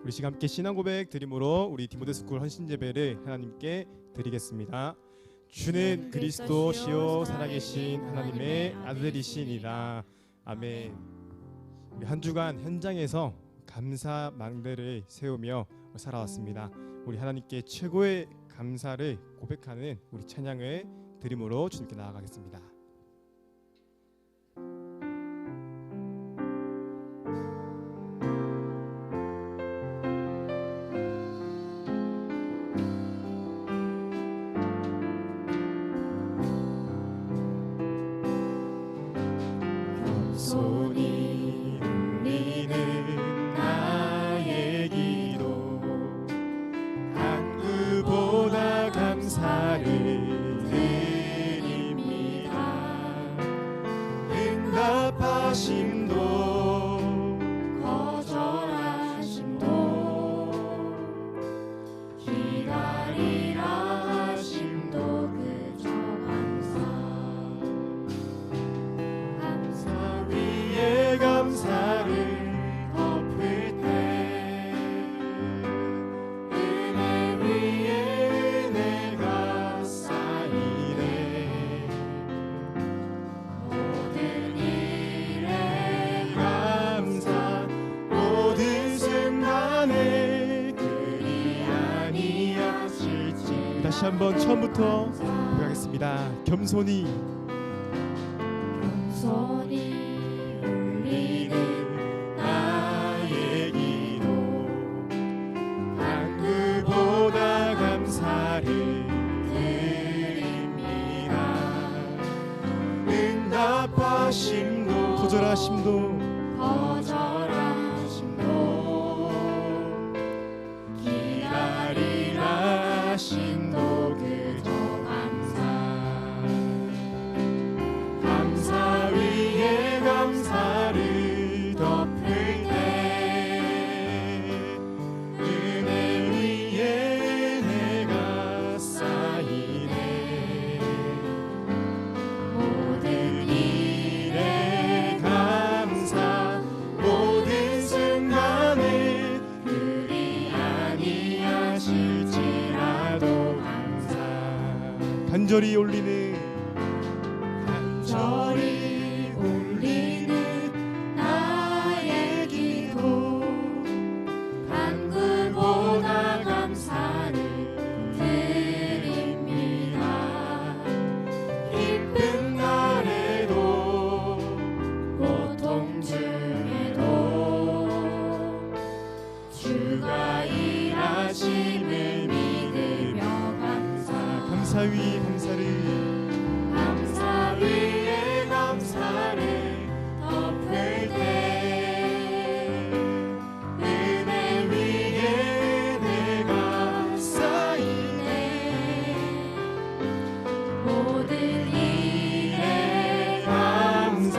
우리 시간 함께 신앙 고백 드림으로 우리 디모데스쿨 헌신예배를 하나님께 드리겠습니다. 주는 그리스도시요 살아계신 하나님의 아들이시니라. 아멘. 우리 한 주간 현장에서 감사 망대를 세우며 살아왔습니다. 우리 하나님께 최고의 감사를 고백하는 우리 찬양을 드림으로 주님께 나아가겠습니다. 손이 울리는 나의 기도 간구보다 감사를 드립니다. 응답하심도 거절하심도 기다리라 하심도 그저 감사 위에 감사를 덮을 때 은혜 위에 은혜가 쌓이네. 모든 일에 감사 모든 순간에 그리 아니하실지. 다시 한번 처음부터 고백하겠습니다. 겸손히 울리는 나의 기도 간구보다 감사를 드립니다. 응답하심도 거절하심도 기다리라 하심도 그저 감사 위에 감사를 덮을 때 은혜 위에 은혜가 쌓이네. 모든 일에 감사 모든 순간에 그리 아니하실지라도 감사. 간절히 올리는 간절히 울리는 나의 기도 간구보다 감사를 드립니다. 기쁜 날에도 고통 중에도 주가 일하심을 믿으며 감사 위에 감사를 감사 위에 감사를 덮을 때 은혜 위에 은혜가 쌓이네. 모든 일에 감사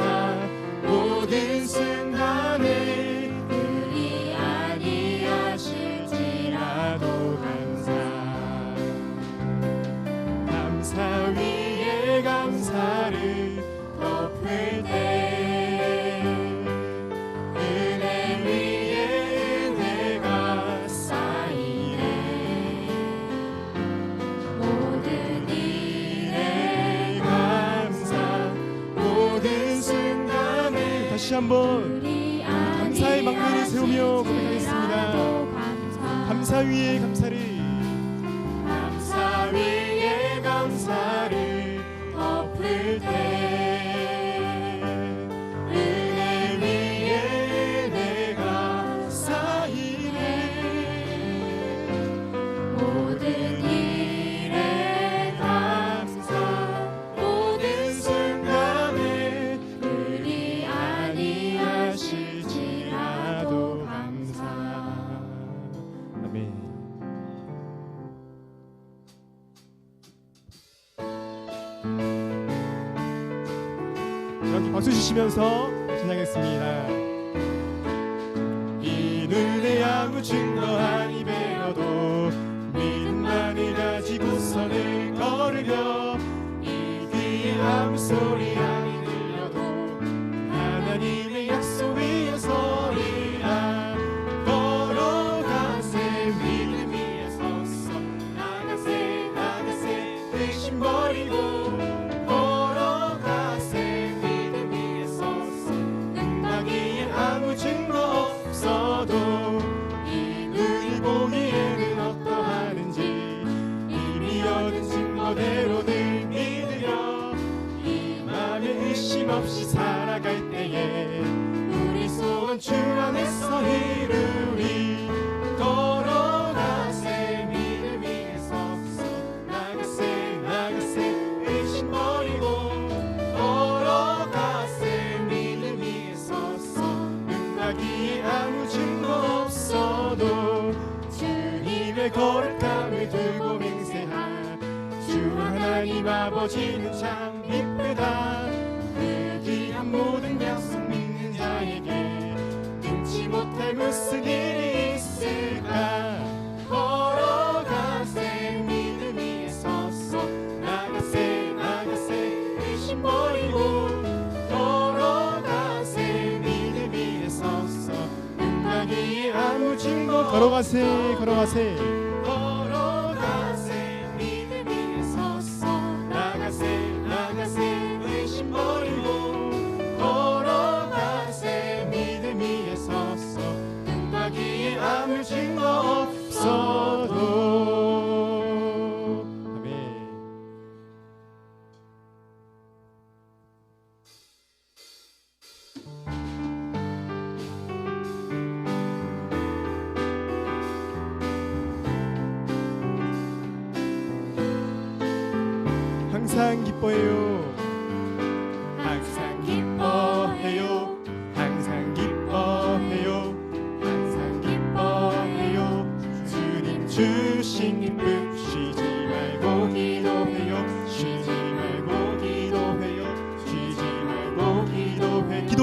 모든 순간에 그리 아니하실지라도 감사 위에 감사를 덮을 때 은혜 위에 은혜가 쌓이네. 모든 일에 감사 모든 순간에 다시 한번 감사의 망대를 세우며 고백하겠습니다. 감사 위에 감사를 감사 위에 감사를 덮을 때 은혜 위에 은혜가 쌓이네. 모든 일에 감사 모든 순간에 그리 아니하실지라도 감사. 아멘. 이렇게 박수 주시면서 찬양했습니다. 이 눈에 아무 증거하니 배워도 믿음만을 가지고서는 걸으며 이 귀에 아무 소리 아니 들려도 하나님의 약속 위에 서리라. 걸어가 주의 거룩함을 두고 맹세하 주 하나님 아버지는 참 이쁘다 그 귀한 모든 약속 믿는 자에게 능치 못할 무슨 일이 있을까 걸어가세 믿음 위에 섰어 나가세 나가세 의심 버리고 걸어가세 믿음 위에 섰어 눈가기에 아무 증거 걸어가세 걸어가세 걸어가세 믿음 위에 섰어 나가세 나가세 의심 버리고 걸어가세 믿음 위에 섰어 눈가기에 아무 증거 없어도 아멘. 항상 기뻐해요. 항상 기뻐해요 항상 기뻐해요 항상 기뻐해요 주님 주신 기쁨 쉬지 말고 기도해요 쉬지 말고 기도해요 쉬지 말고 기도해요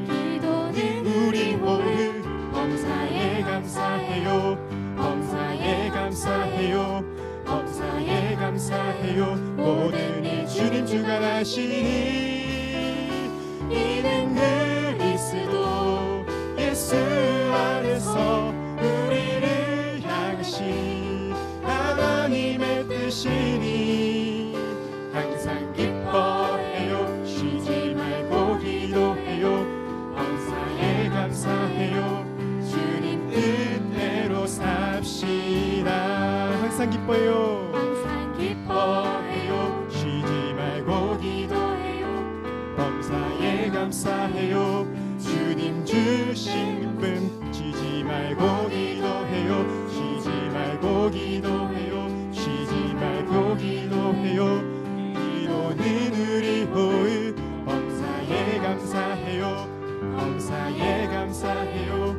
기도는 우리 호흡 범사에 감사해요 범사에 감사해요 범사에 감사해요 모든 일 주님 주관하시니 이는 그리스도 예수 안에서 우리를 향하신 하나님의 뜻이니 항상 기뻐해요 쉬지 말고 기도해요 범사에 감사해요 주님 뜻대로 삽시다 항상 기뻐해요. 항상 기뻐해요 쉬지 말고 기도해요 범사에 감사해요 주님 주신 기쁨 쉬지 말고 기도해요 쉬지 말고 기도해요 쉬지 말고 기도해요 기도는 우리 호흡 범사에 감사해요 범사에 감사해요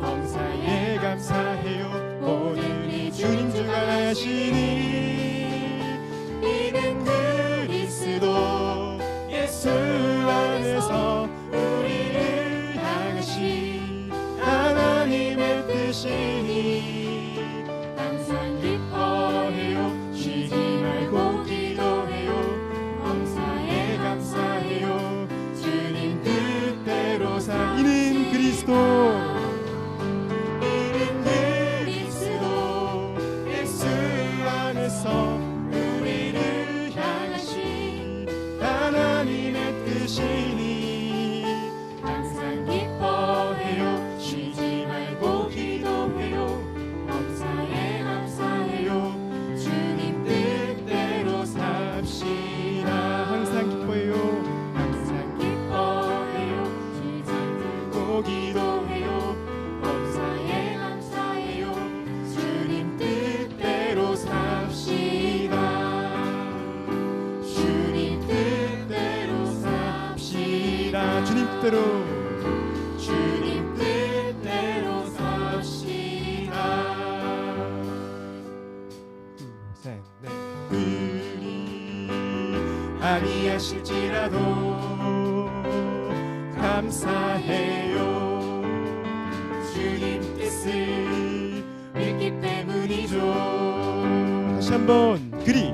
범사에 감사해요 모든 이 주님 주관하시니 이는 그리스도 예수 안에서 우리를 향하신 하나님의 뜻이니 항상 기뻐해요 쉬지 말고 기도해요 범사에 감사해요 주님 뜻대로 이는 그리스도 이는 그리스도 예수 안에서 우리를 향하신 하나님의 뜻이니 항상 기뻐해요 쉬지 말고 기도해요 범사에 감사해요 주님 뜻대로 삽시다 항상 기뻐해요. 항상 기뻐해요 쉬지 말고 기도해요 범사에 감사해요 주님 뜻대로 삽시다 주님 뜻대로 삽시다 주님 뜻대로 주님 뜻대로 삽시다 셋, 넷. 그리 아니하실지라도 감사해요 주님 뜻을 믿기 때문이죠 다시 한번 그리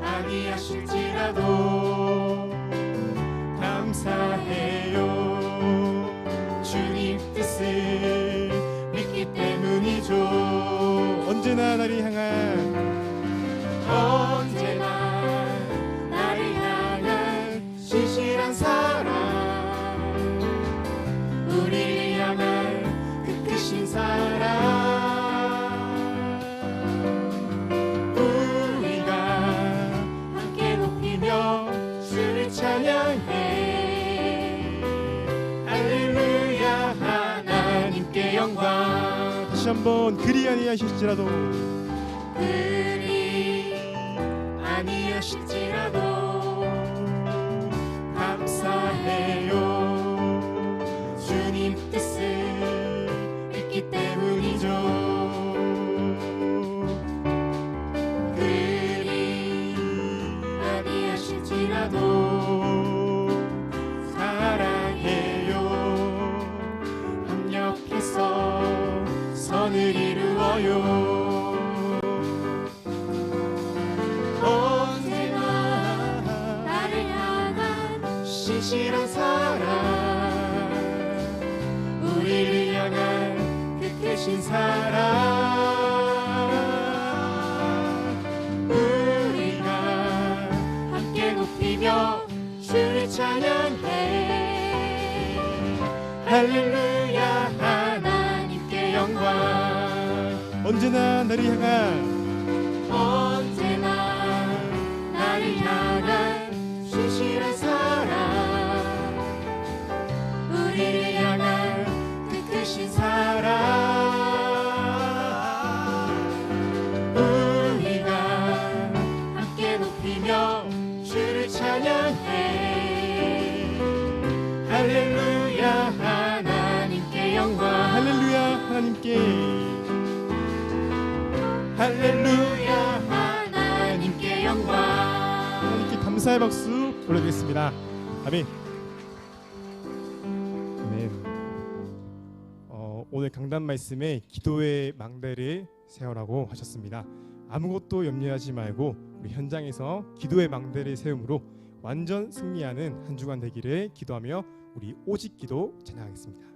아니하실지라도 감사해요 주님 뜻을 믿기 때문이죠 언제나 나를 향한 언제나 나를 향한 신실한 사랑 우리를 향한 그 크신 사랑 우리가 함께 높이며 주를 찬양해 할렐루야 하나님께 영광 다시 한번 그리 아니하실지라도 그리 아니하실지라도 감사해요 주님 뜻을 믿기 때문에 있어요. 언제나 나를 향한 신실한 사랑, 우리를 향한 그 크신 사랑, 우리가 함께 높이며 주를 찬양해. 할렐루야 하나님께 영광. 언제나 나를 향한 언제나 나를 향한 신실한 사랑, 우리를 향한 그 크신 사랑, 우리가 함께 높이며 주를 찬양해. 할렐루야 하나님께 영광. 할렐루야 하나님께, 할렐루야 하나님께 영광. 하나님께 감사의 박수 올려드리겠습니다. 아멘. 아멘. 오늘 강단 말씀에 기도의 망대를 세우라고 하셨습니다. 아무것도 염려하지 말고 우리 현장에서 기도의 망대를 세움으로 완전 승리하는 한 주간 되기를 기도하며 우리 오직 기도 찬양하겠습니다.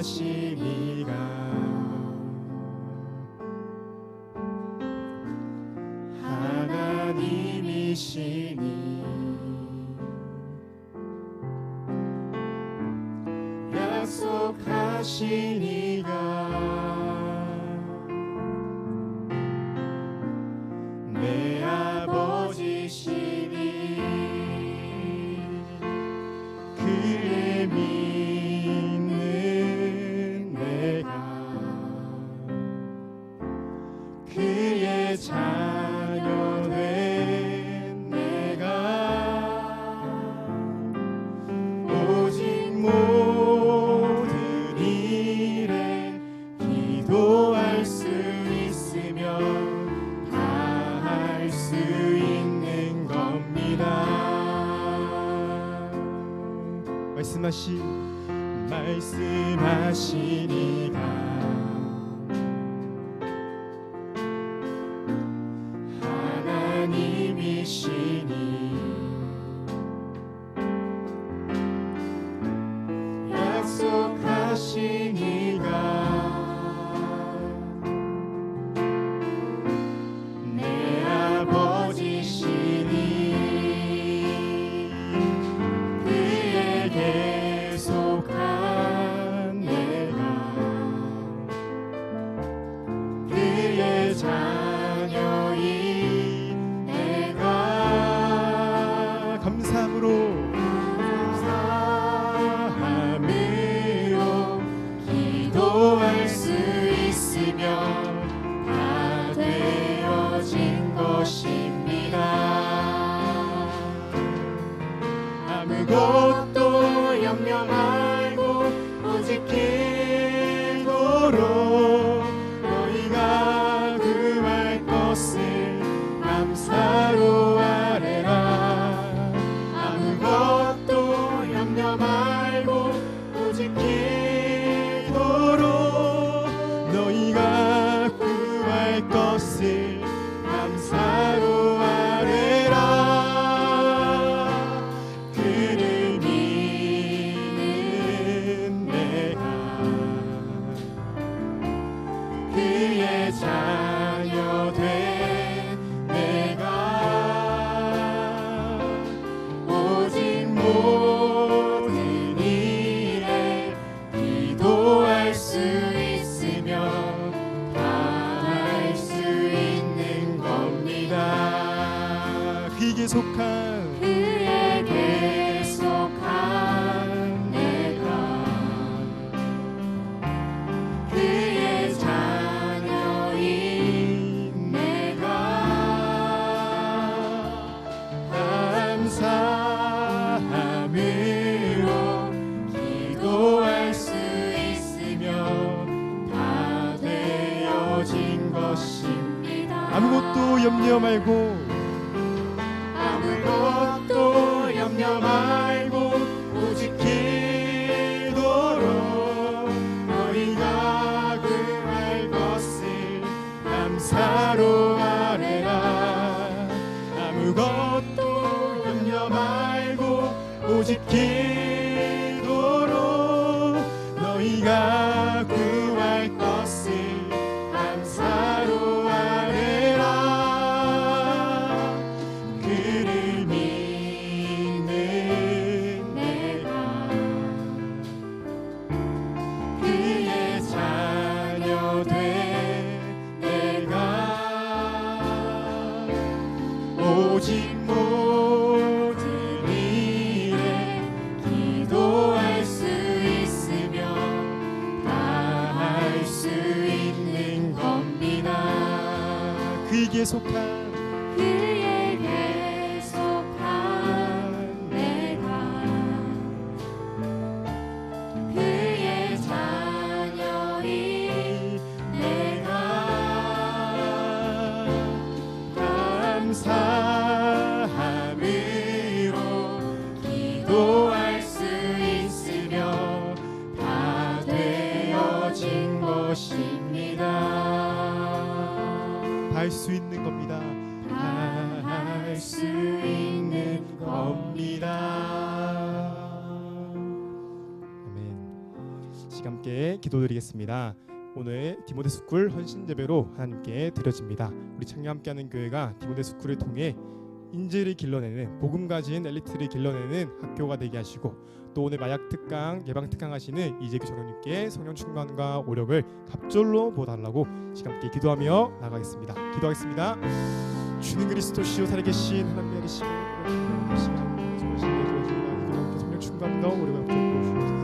말씀하시니가 하나님이시니 약속하시니가 내 아버지시니 그의 믿는 내가 그의 자녀 된 내가 오직 모든 일에 기도할 수 있으면 다 할 수 있는 겁니다. 말씀하시니가 하나님이시니 약속하시니가 내 아버지시니 그에게 속한 내가 그의 자녀인 내가 감사함으로 말고 아무것도 염려 말고 오직 기도로 너희가 구할 것을 감사로 아뢰라. 아무것도 염려 말고 오직 기도로 너희가 구할 것을 감사로 아뢰라. 그를 믿는 내가 그의 자녀 돼. 내가 오직 모든 일에 기도할 수 있으며 다 할 수 있는 겁니다. 그에게 속한 그에게 속한 내가 그의 자녀인 내가 감사함으로 기도할 수 있으며 다 되어진 것입니다. 다 할 수 있는 겁니다. 다 할 수 있는 겁니다. 아멘. 시간 함께 기도드리겠습니다. 오늘 디모데스쿨 헌신예배로 하나님께 드려집니다. 우리 창녕 함께하는 교회가 디모데스쿨을 통해 인재를 길러내는 복음 가진 엘리트를 길러내는 학교가 되게 하시고 또 오늘 마약 특강 예방 특강 하시는 이재규 장로님께 성령 충만과 오력을 갑절로 보달라고 시간 함께 기도하며 나가겠습니다. 기도하겠습니다. 주는 그리스도시요 살아계신 하나님의 아들이시여 성령 충만과 오력을 갑절로 주옵소서.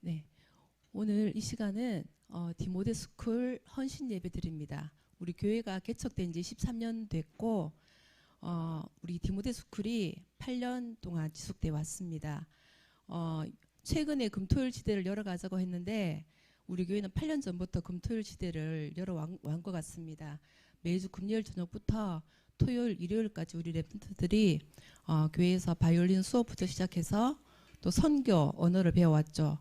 네, 오늘 이 시간은 디모데스쿨 헌신 예배 드립니다. 우리 교회가 개척된 지 13년 됐고 우리 디모데스쿨이 8년 동안 지속돼 왔습니다. 최근에 금토일 시대를 열어가자고 했는데 우리 교회는 8년 전부터 금토일 시대를 열어온 것 같습니다. 매주 금요일 저녁부터 토요일, 일요일까지 우리 랩런트들이 교회에서 바이올린 수업부터 시작해서 또 선교 언어를 배워왔죠.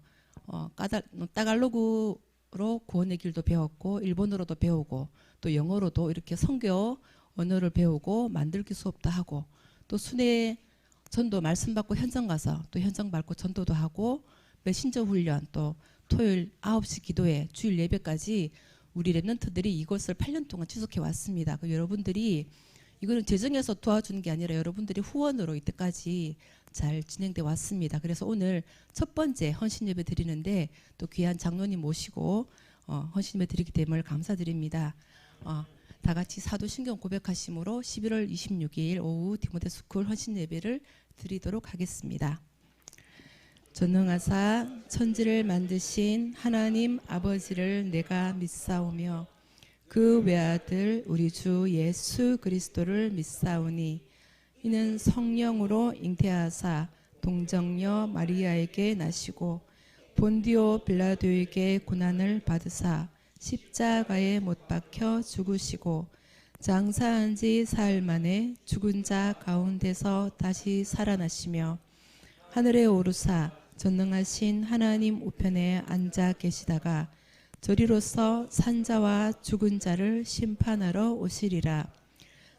따갈로그로 구원의 길도 배웠고 일본어로도 배우고 또 영어로도 이렇게 선교 언어를 배우고 만들기 수업도 하고 또 순회 전도 말씀 받고 현장 가서 또 현장 받고 전도도 하고 메신저 훈련 또 토요일 9시 기도회 주일 예배까지 우리 랩런트들이 이것을 8년 동안 지속해 왔습니다. 여러분들이 이거는 재정에서 도와주는 게 아니라 여러분들이 후원으로 이때까지 잘 진행돼 왔습니다. 그래서 오늘 첫 번째 헌신 예배 드리는데 또 귀한 장로님 모시고 헌신 예배 드리기 때문에 감사드립니다. 다 같이 사도신경 고백하심으로 11월 26일 오후 디모데스쿨 헌신 예배를 드리도록 하겠습니다. 전능하사 천지를 만드신 하나님 아버지를 내가 믿사오며 그 외아들 우리 주 예수 그리스도를 믿사오니 이는 성령으로 잉태하사 동정녀 마리아에게 나시고 본디오 빌라도에게 고난을 받으사 십자가에 못 박혀 죽으시고 장사한 지 사흘 만에 죽은 자 가운데서 다시 살아나시며 하늘에 오르사 전능하신 하나님 우편에 앉아 계시다가 저리로서 산자와 죽은 자를 심판하러 오시리라.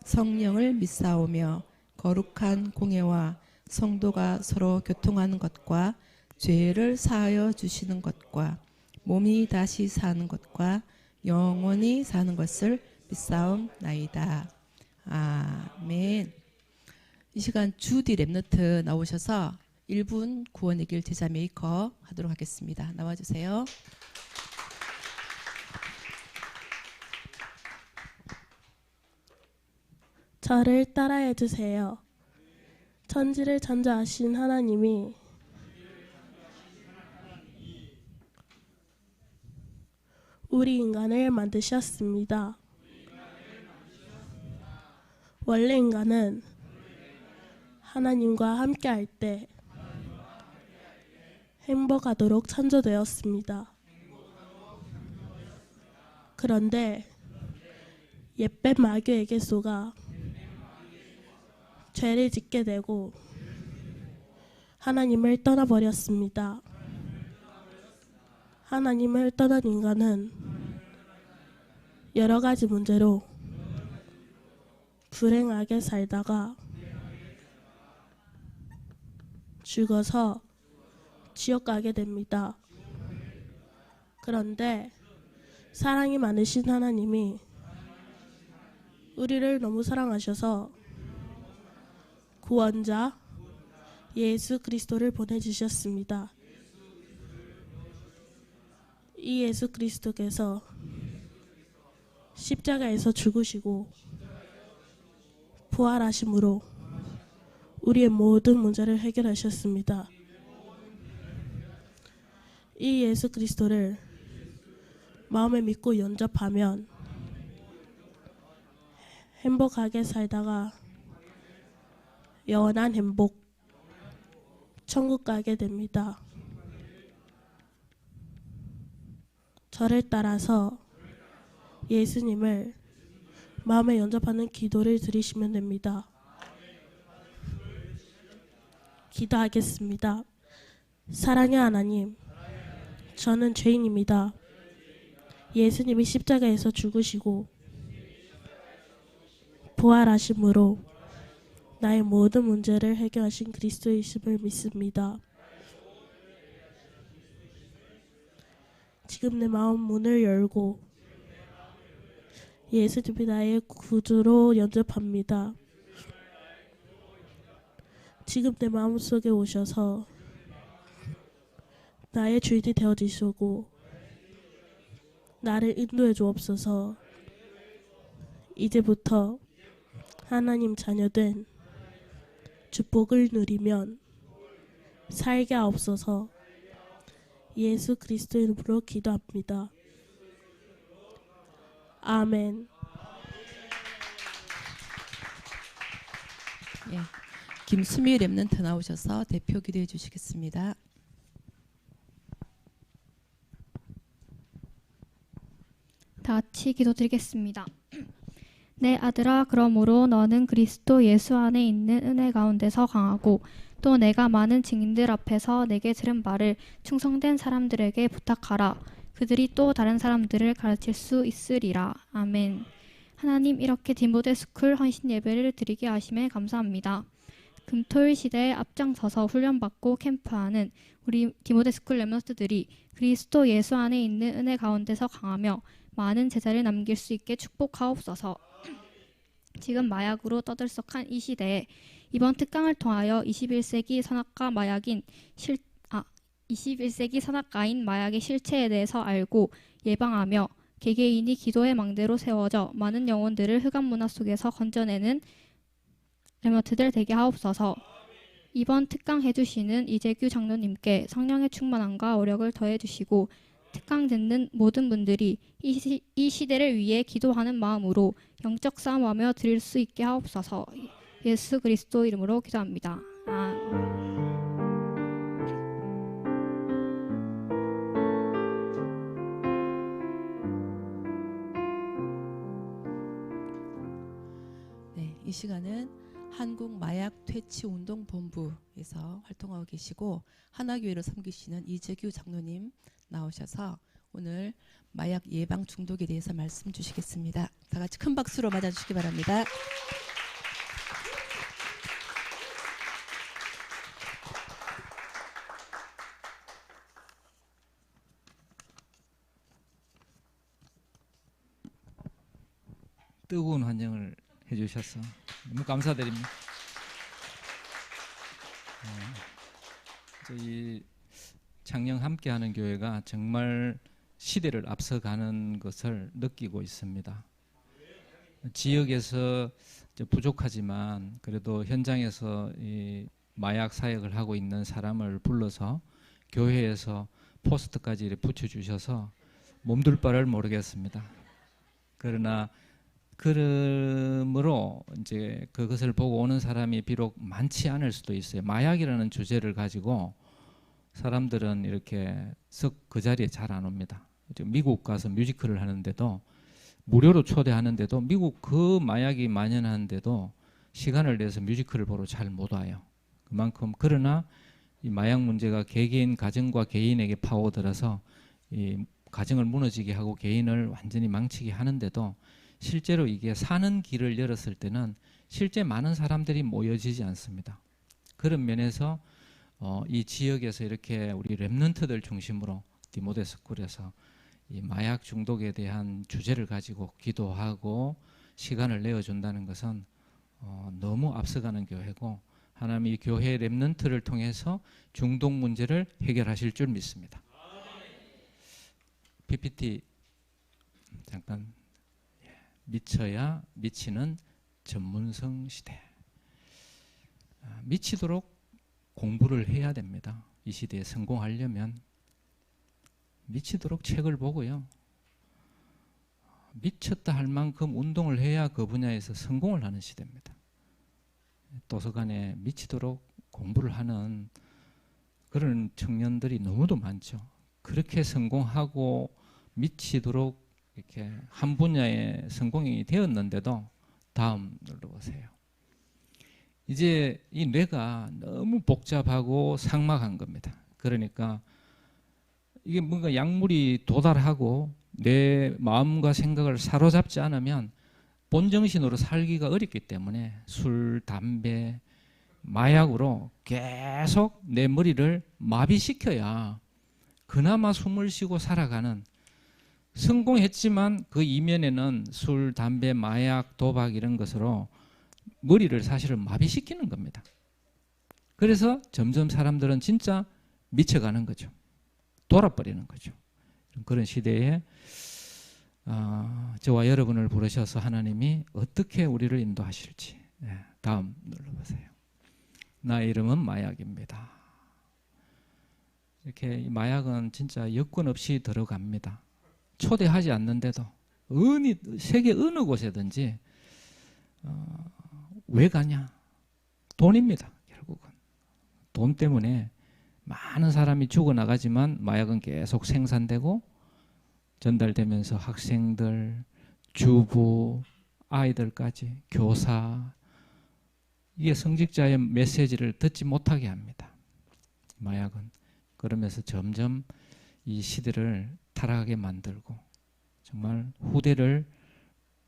성령을 믿사오며 거룩한 공예와 성도가 서로 교통하는 것과 죄를 사하여 주시는 것과 몸이 다시 사는 것과 영원히 사는 것을 믿사옵나이다. 아멘. 이 시간 주디 랩너트 나오셔서 1분 구원의 길 제자 메이커 하도록 하겠습니다. 나와주세요. 저를 따라해 주세요. 천지를 창조하신 하나님이 우리 인간을 만드셨습니다. 원래 인간은 하나님과 함께할 때 행복하도록 창조되었습니다. 그런데 옛뱀 마귀에게 속아 죄를 짓게 되고 하나님을 떠나버렸습니다. 하나님을 떠난 인간은 여러 가지 문제로 불행하게 살다가 죽어서 지옥 가게 됩니다. 그런데 사랑이 많으신 하나님이 우리를 너무 사랑하셔서 구원자 예수 그리스도를 보내주셨습니다. 이 예수 그리스도께서 십자가에서 죽으시고 부활하심으로 우리의 모든 문제를 해결하셨습니다. 이 예수 그리스도를 마음에 믿고 영접하면 행복하게 살다가 영원한 행복, 천국 가게 됩니다. 저를 따라서 예수님을 마음에 영접하는 기도를 드리시면 됩니다. 기도하겠습니다. 사랑의 하나님, 저는 죄인입니다. 예수님이 십자가에서 죽으시고 부활하심으로 나의 모든 문제를 해결하신 그리스도이심을 믿습니다. 지금 내 마음 문을 열고 예수님이 나의 구주로 영접합니다. 지금 내 마음속에 오셔서 나의 주인이 되어주시고 나를 인도해 주옵소서. 이제부터 하나님 자녀된 축복을 누리면 살게 하옵소서. 예수 그리스도의 이름으로 기도합니다. 아멘. 예, 김수미 랩런트 나오셔서 대표 기도해 주시겠습니다. 다 같이 기도드리겠습니다. 내 아들아, 그러므로 너는 그리스도 예수 안에 있는 은혜 가운데서 강하고 또 내가 많은 증인들 앞에서 내게 들은 바를 충성된 사람들에게 부탁하라. 그들이 또 다른 사람들을 가르칠 수 있으리라. 아멘. 하나님, 이렇게 디모데 스쿨 헌신 예배를 드리게 하심에 감사합니다. 금토일 시대에 앞장서서 훈련받고 캠프하는 우리 디모데 스쿨 랩런트들이 그리스도 예수 안에 있는 은혜 가운데서 강하며 많은 제자를 남길 수 있게 축복하옵소서. 지금 마약으로 떠들썩한 이 시대에 이번 특강을 통하여 21세기 선악가인 마약의 실체에 대해서 알고 예방하며 개개인이 기도의 망대로 세워져 많은 영혼들을 흑암 문화 속에서 건져내는 랩런트들 되게 하옵소서. 이번 특강 해주시는 이재규 장로님께 성령의 충만함과 오력을 더해주시고 특강 듣는 모든 분들이 이 시대를 위해 기도하는 마음으로 영적 싸움하며 드릴 수 있게 하옵소서. 예수 그리스도 이름으로 기도합니다. 네, 이 시간은 한국 마약 퇴치 운동 본부에서 활동하고 계시고 하나교회를 섬기시는 이재규 장로님 나오셔서 오늘 마약 예방 중독에 대해서 말씀 주시겠습니다. 다 같이 큰 박수로 맞아주시기 바랍니다. 뜨거운 환영을 해주셔서 너무 감사드립니다. 저희 창녕 함께하는 교회가 정말 시대를 앞서가는 것을 느끼고 있습니다. 지역에서 이제 부족하지만 그래도 현장에서 이 마약 사역을 하고 있는 사람을 불러서 교회에서 포스터까지 이렇게 붙여주셔서 몸둘 바를 모르겠습니다. 그러나 그러므로 이제 그것을 보고 오는 사람이 비록 많지 않을 수도 있어요. 마약이라는 주제를 가지고 사람들은 이렇게 썩 그 자리에 잘 안 옵니다. 미국 가서 뮤지컬을 하는데도 무료로 초대하는데도 미국 그 마약이 만연하는데도 시간을 내서 뮤지컬을 보러 잘 못 와요. 그만큼 그러나 이 마약 문제가 개개인 가정과 개인에게 파고들어서 이 가정을 무너지게 하고 개인을 완전히 망치게 하는데도 실제로 이게 사는 길을 열었을 때는 실제 많은 사람들이 모여지지 않습니다. 그런 면에서 이 지역에서 이렇게 우리 렘넌트들 중심으로 디모데 스쿨에서 이 마약 중독에 대한 주제를 가지고 기도하고 시간을 내어준다는 것은 너무 앞서가는 교회고 하나님이 교회 렘넌트를 통해서 중독 문제를 해결하실 줄 믿습니다. PPT 잠깐. 미쳐야 미치는 전문성 시대. 미치도록 공부를 해야 됩니다. 이 시대에 성공하려면 미치도록 책을 보고요. 미쳤다 할 만큼 운동을 해야 그 분야에서 성공을 하는 시대입니다. 도서관에 미치도록 공부를 하는 그런 청년들이 너무도 많죠. 그렇게 성공하고 미치도록 이렇게 한 분야에 성공이 되었는데도 다음 눌러보세요. 이제 이 뇌가 너무 복잡하고 삭막한 겁니다. 그러니까 이게 뭔가 약물이 도달하고 내 마음과 생각을 사로잡지 않으면 본정신으로 살기가 어렵기 때문에 술, 담배, 마약으로 계속 내 머리를 마비시켜야 그나마 숨을 쉬고 살아가는 성공했지만 그 이면에는 술, 담배, 마약, 도박 이런 것으로 머리를 사실은 마비시키는 겁니다. 그래서 점점 사람들은 진짜 미쳐가는 거죠. 돌아버리는 거죠. 그런 시대에 저와 여러분을 부르셔서 하나님이 어떻게 우리를 인도하실지. 다음 눌러보세요. 나의 이름은 마약입니다. 이렇게 마약은 진짜 여건 없이 들어갑니다. 초대하지 않는데도 세계 어느 곳에든지 왜 가냐? 돈입니다. 결국은 돈 때문에 많은 사람이 죽어나가지만 마약은 계속 생산되고 전달되면서 학생들, 주부, 아이들까지 교사 이게 성직자의 메시지를 듣지 못하게 합니다. 마약은 그러면서 점점 이 시대를 타락하게 만들고 정말 후대를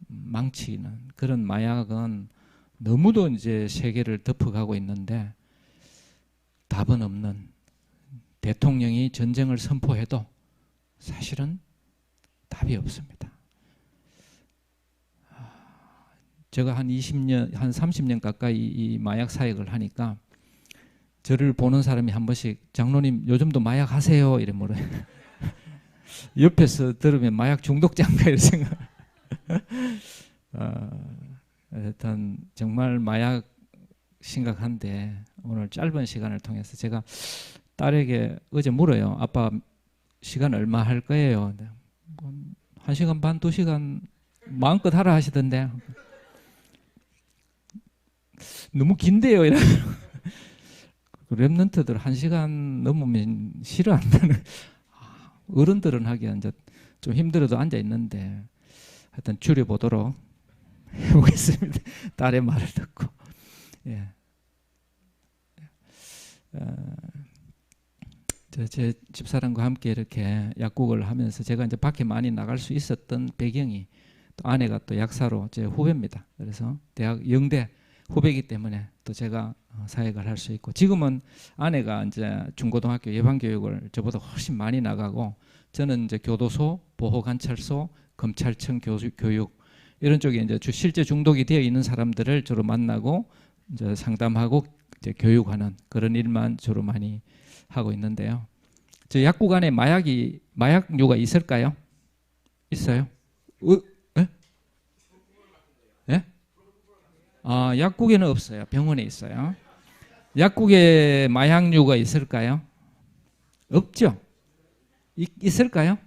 망치는 그런 마약은 너무도 이제 세계를 덮어가고 있는데 답은 없는 대통령이 전쟁을 선포해도 사실은 답이 없습니다. 제가 한 20년, 한 30년 가까이 이 마약 사역을 하니까 저를 보는 사람이 한 번씩 장로님 요즘도 마약 하세요? 이래 물어요. 옆에서 들으면 마약 중독자인가 이런 생각. 일단 정말 마약 심각한데 오늘 짧은 시간을 통해서 제가 딸에게 어제 물어요. 아빠 시간 얼마 할 거예요? 1시간 반, 2시간 마음껏 하라 하시던데 너무 긴데요. 이러고 랩런트들 1시간 넘으면 싫어한다는 어른들은 하기엔 이제 좀 힘들어도 앉아 있는데 하여튼 줄여보도록 해보겠습니다. 딸의 말을 듣고. 예. 제 집사람과 함께 이렇게 약국을 하면서 제가 이제 밖에 많이 나갈 수 있었던 배경이 또 아내가 또 약사로 제 후배입니다. 그래서 대학 영대 후배이기 때문에 또 제가 사역을 할 수 있고 지금은 아내가 이제 중고등학교 예방교육을 저보다 훨씬 많이 나가고 저는 이제 교도소, 보호관찰소, 검찰청 교육 이런 쪽에 이제 실제 중독이 되어 있는 사람들을 주로 만나고 이제 상담하고 이제 교육하는 그런 일만 주로 많이 하고 있는데요. 저 약국 안에 마약류가 있을까요? 있어요? 예? 예? 약국에는 없어요. 병원에 있어요. 약국에 마약류가 있을까요? 없죠. 있을까요?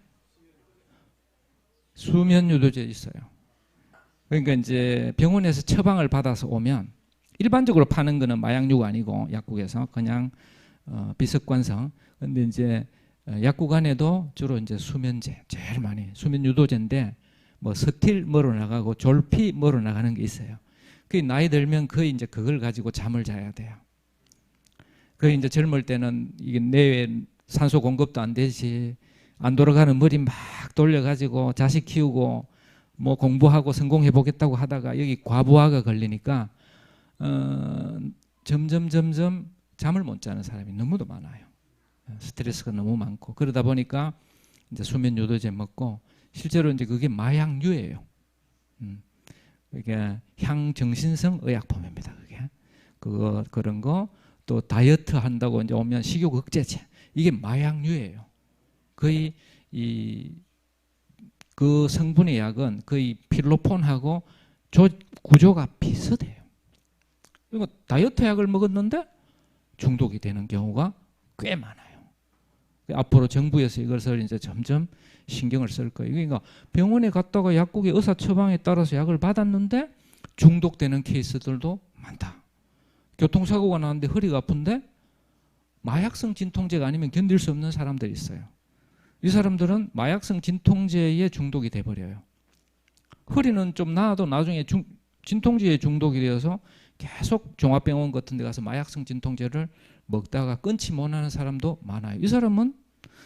수면 유도제 있어요. 그러니까 이제 병원에서 처방을 받아서 오면 일반적으로 파는 거는 마약류가 아니고 약국에서 그냥 비습관성. 근데 이제 약국 안에도 주로 이제 수면제 제일 많이 수면 유도제인데 뭐 스틸 뭐로 나가고 졸피 뭐로 나가는 게 있어요. 그 나이 들면 거의 이제 그걸 가지고 잠을 자야 돼요. 그 이제 젊을 때는 이게 뇌에 산소 공급도 안 되지, 안 돌아가는 머리 막 돌려가지고 자식 키우고 뭐 공부하고 성공해 보겠다고 하다가 여기 과부하가 걸리니까 점점 잠을 못 자는 사람이 너무도 많아요. 스트레스가 너무 많고 그러다 보니까 이제 수면 유도제 먹고 실제로 이제 그게 마약류예요. 그게 향정신성 의약품입니다. 그게 그런 거 또 다이어트 한다고 이제 오면 식욕 억제제 이게 마약류예요. 거의 그 성분의 약은 거의 필로폰하고 구조가 비슷해요. 그리고 다이어트 약을 먹었는데 중독이 되는 경우가 꽤 많아요. 앞으로 정부에서 이것을 이제 점점 신경을 쓸 거예요. 그러니까 병원에 갔다가 약국의 의사 처방에 따라서 약을 받았는데 중독되는 케이스들도 많다. 교통사고가 나는데 허리가 아픈데 마약성 진통제가 아니면 견딜 수 없는 사람들이 있어요. 이 사람들은 마약성 진통제에 중독이 돼버려요. 허리는 좀 나아도 나중에 진통제에 중독이 되어서 계속 종합병원 같은 데 가서 마약성 진통제를 먹다가 끊지 못하는 사람도 많아요. 이 사람은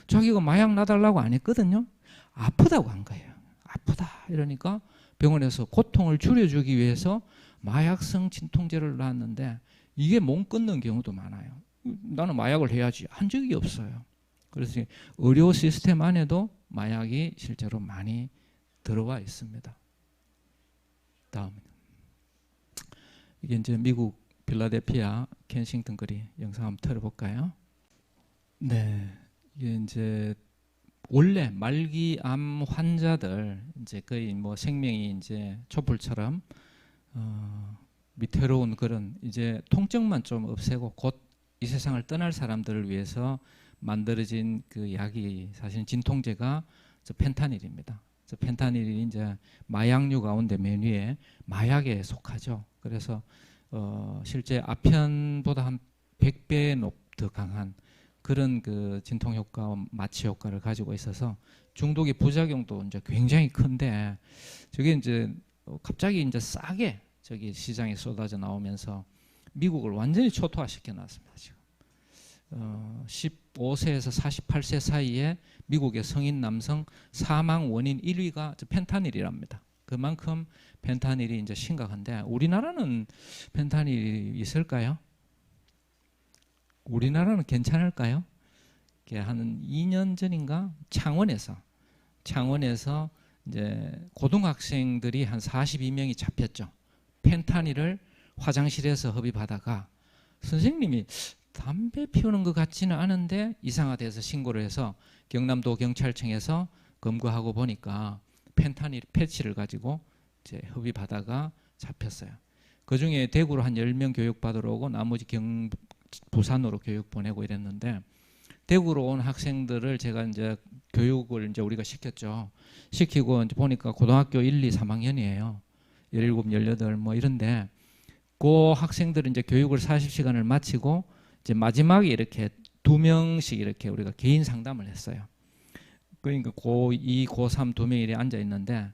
자기가 마약 놔달라고 안 했거든요. 아프다고 한 거예요. 아프다 이러니까 병원에서 고통을 줄여주기 위해서 마약성 진통제를 놨는데 이게 못 끊는 경우도 많아요. 나는 마약을 해야지 한 적이 없어요. 그래서 의료 시스템 안에도 마약이 실제로 많이 들어와 있습니다. 다음 이게 이제 미국 필라델피아 켄싱턴 거리 영상 한번 틀어볼까요? 네, 이게 이제 원래 말기암 환자들 이제 거의 뭐 생명이 이제 촛불처럼 위태로운 그런 이제 통증만 좀 없애고 곧 이 세상을 떠날 사람들을 위해서 만들어진 그 약이 사실 진통제가 저 펜타닐입니다. 저 펜타닐이 이제 마약류 가운데 맨 위에 마약에 속하죠. 그래서 실제 아편보다 한 100배 더 강한 그런 그 진통 효과와 마취 효과를 가지고 있어서 중독의 부작용도 이제 굉장히 큰데 저게 이제 갑자기 이제 싸게 저기 시장에 쏟아져 나오면서 미국을 완전히 초토화시켜 놨습니다. 지금 15세에서 48세 사이에 미국의 성인 남성 사망 원인 1위가 펜타닐이랍니다. 그만큼 펜타닐이 이제 심각한데 우리나라는 펜타닐이 있을까요? 우리나라는 괜찮을까요? 한 2년 전인가 창원에서 이제 고등학생들이 한 42명이 잡혔죠. 펜타닐을 화장실에서 흡입하다가 선생님이 담배 피우는 것 같지는 않은데 이상하대서 신고를 해서 경남도 경찰청에서 검거하고 보니까 펜타닐 패치를 가지고 이제 흡입하다가 잡혔어요. 그중에 대구로 한 10명 교육 받으러 오고 나머지 부산으로 교육 보내고 이랬는데 대구로 온 학생들을 제가 이제 교육을 이제 우리가 시켰죠. 시키고 이제 보니까 고등학교 1, 2, 3학년이에요. 17, 18 뭐 이런데 그 학생들은 이제 교육을 40시간을 마치고 이제 마지막에 이렇게 2명씩 이렇게 우리가 개인 상담을 했어요. 그러니까 고2, 고3 2명이 이렇게 앉아 있는데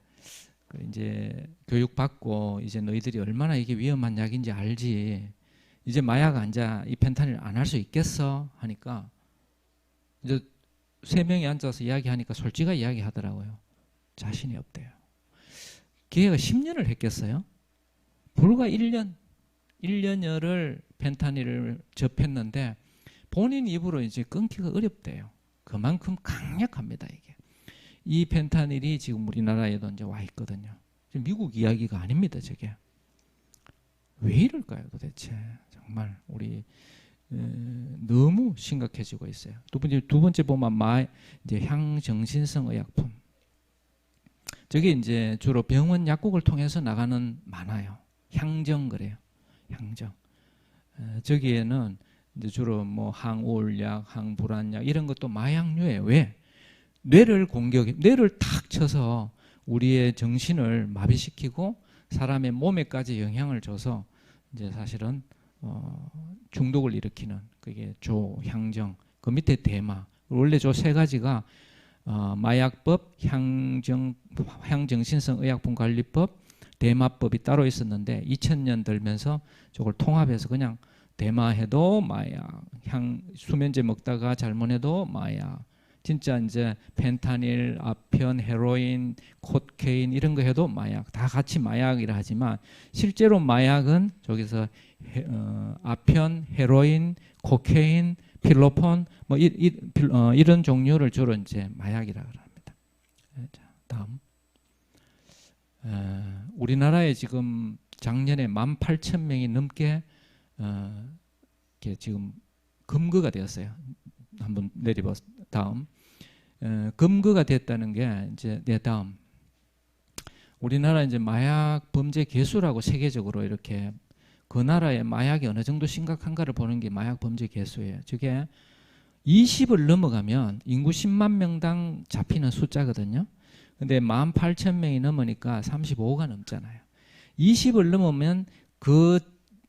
이제 교육 받고 이제 너희들이 얼마나 이게 위험한 약인지 알지. 이제 마약 앉아 이 펜타닐 안 할 수 있겠어 하니까 이제 3명이 앉아서 이야기하니까 솔직하게 이야기하더라고요. 자신이 없대요. 기회가 10년을 했겠어요? 불과 1년여를 펜타닐을 접했는데 본인 입으로 이제 끊기가 어렵대요. 그만큼 강력합니다, 이게. 이 펜타닐이 지금 우리나라에도 이제 와 있거든요. 미국 이야기가 아닙니다, 저게. 왜 이럴까요, 도대체? 정말 우리 너무 심각해지고 있어요. 두 번째 보면 이제 향정신성 의약품. 저게 이제 주로 병원 약국을 통해서 나가는 많아요. 향정 그래요. 향정. 저기에는 이제 주로 뭐 항우울약, 항불안약 이런 것도 마약류예요. 왜? 뇌를 탁 쳐서 우리의 정신을 마비시키고 사람의 몸에까지 영향을 줘서 이제 사실은 중독을 일으키는 그게 조, 향정, 그 밑에 대마. 원래 저 세 가지가 마약법, 향정신성 의약품관리법, 대마법이 따로 있었는데 2000년 들면서 저걸 통합해서 그냥 대마해도 마약, 수면제 먹다가 잘못해도 마약, 진짜 이제 펜타닐, 아편, 헤로인, 코케인 이런 거 해도 마약, 다 같이 마약이라 하지만 실제로 마약은 저기서 아편, 헤로인, 코케인, 필로폰 뭐 이런 종류를 주로 이제 마약이라고 합니다. 자, 다음. 우리나라에 지금 작년에 18,000명이 넘게 지금 검거가 되었어요. 한번 내려봐. 다음. 검거가 됐다는 게 이제 다음. 우리나라 이제 마약 범죄 개수라고 세계적으로 이렇게 그 나라의 마약이 어느 정도 심각한가를 보는 게 마약 범죄 개수예요. 저게 20을 넘어가면 인구 10만 명당 잡히는 숫자거든요. 근데 18,000명이 넘으니까 35가 넘잖아요. 20을 넘으면 그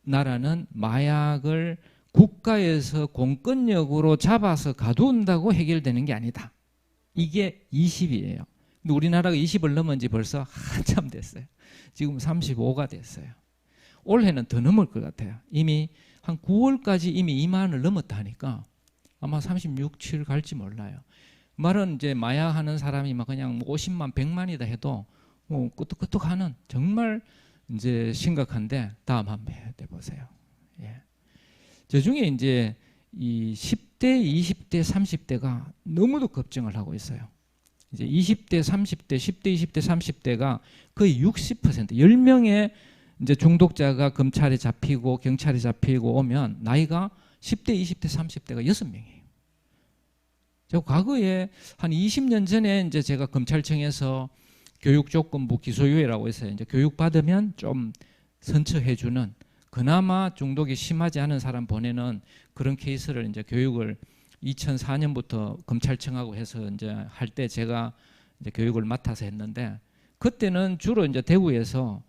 나라는 마약을 국가에서 공권력으로 잡아서 가둔다고 해결되는 게 아니다. 이게 20이에요. 근데 우리나라가 20을 넘은 지 벌써 한참 됐어요. 지금 35가 됐어요. 올해는 더 넘을 것 같아요. 이미 한 9월까지 이미 2만을 넘었다 하니까 아마 36, 7 갈지 몰라요. 말은 이제 마약하는 사람이 막 그냥 50만, 100만이다 해도 뭐 끄떡끄떡하는 정말 이제 심각한데 다음 한번 해보세요. 예. 저 중에 이제 이 10대, 20대, 30대가 너무도 급증을 하고 있어요. 이제 20대, 30대, 10대, 20대, 30대가 거의 60%, 10명의 이제 중독자가 검찰에 잡히고 경찰에 잡히고 오면 나이가 10대, 20대, 30대가 6명이에요. 저 과거에 한 20년 전에 이제 제가 검찰청에서 교육조건부 기소유예라고 해서 이제 교육 받으면 좀 선처해주는 그나마 중독이 심하지 않은 사람 보내는 그런 케이스를 이제 교육을 2004년부터 검찰청하고 해서 이제 할 때 제가 이제 교육을 맡아서 했는데 그때는 주로 이제 대구에서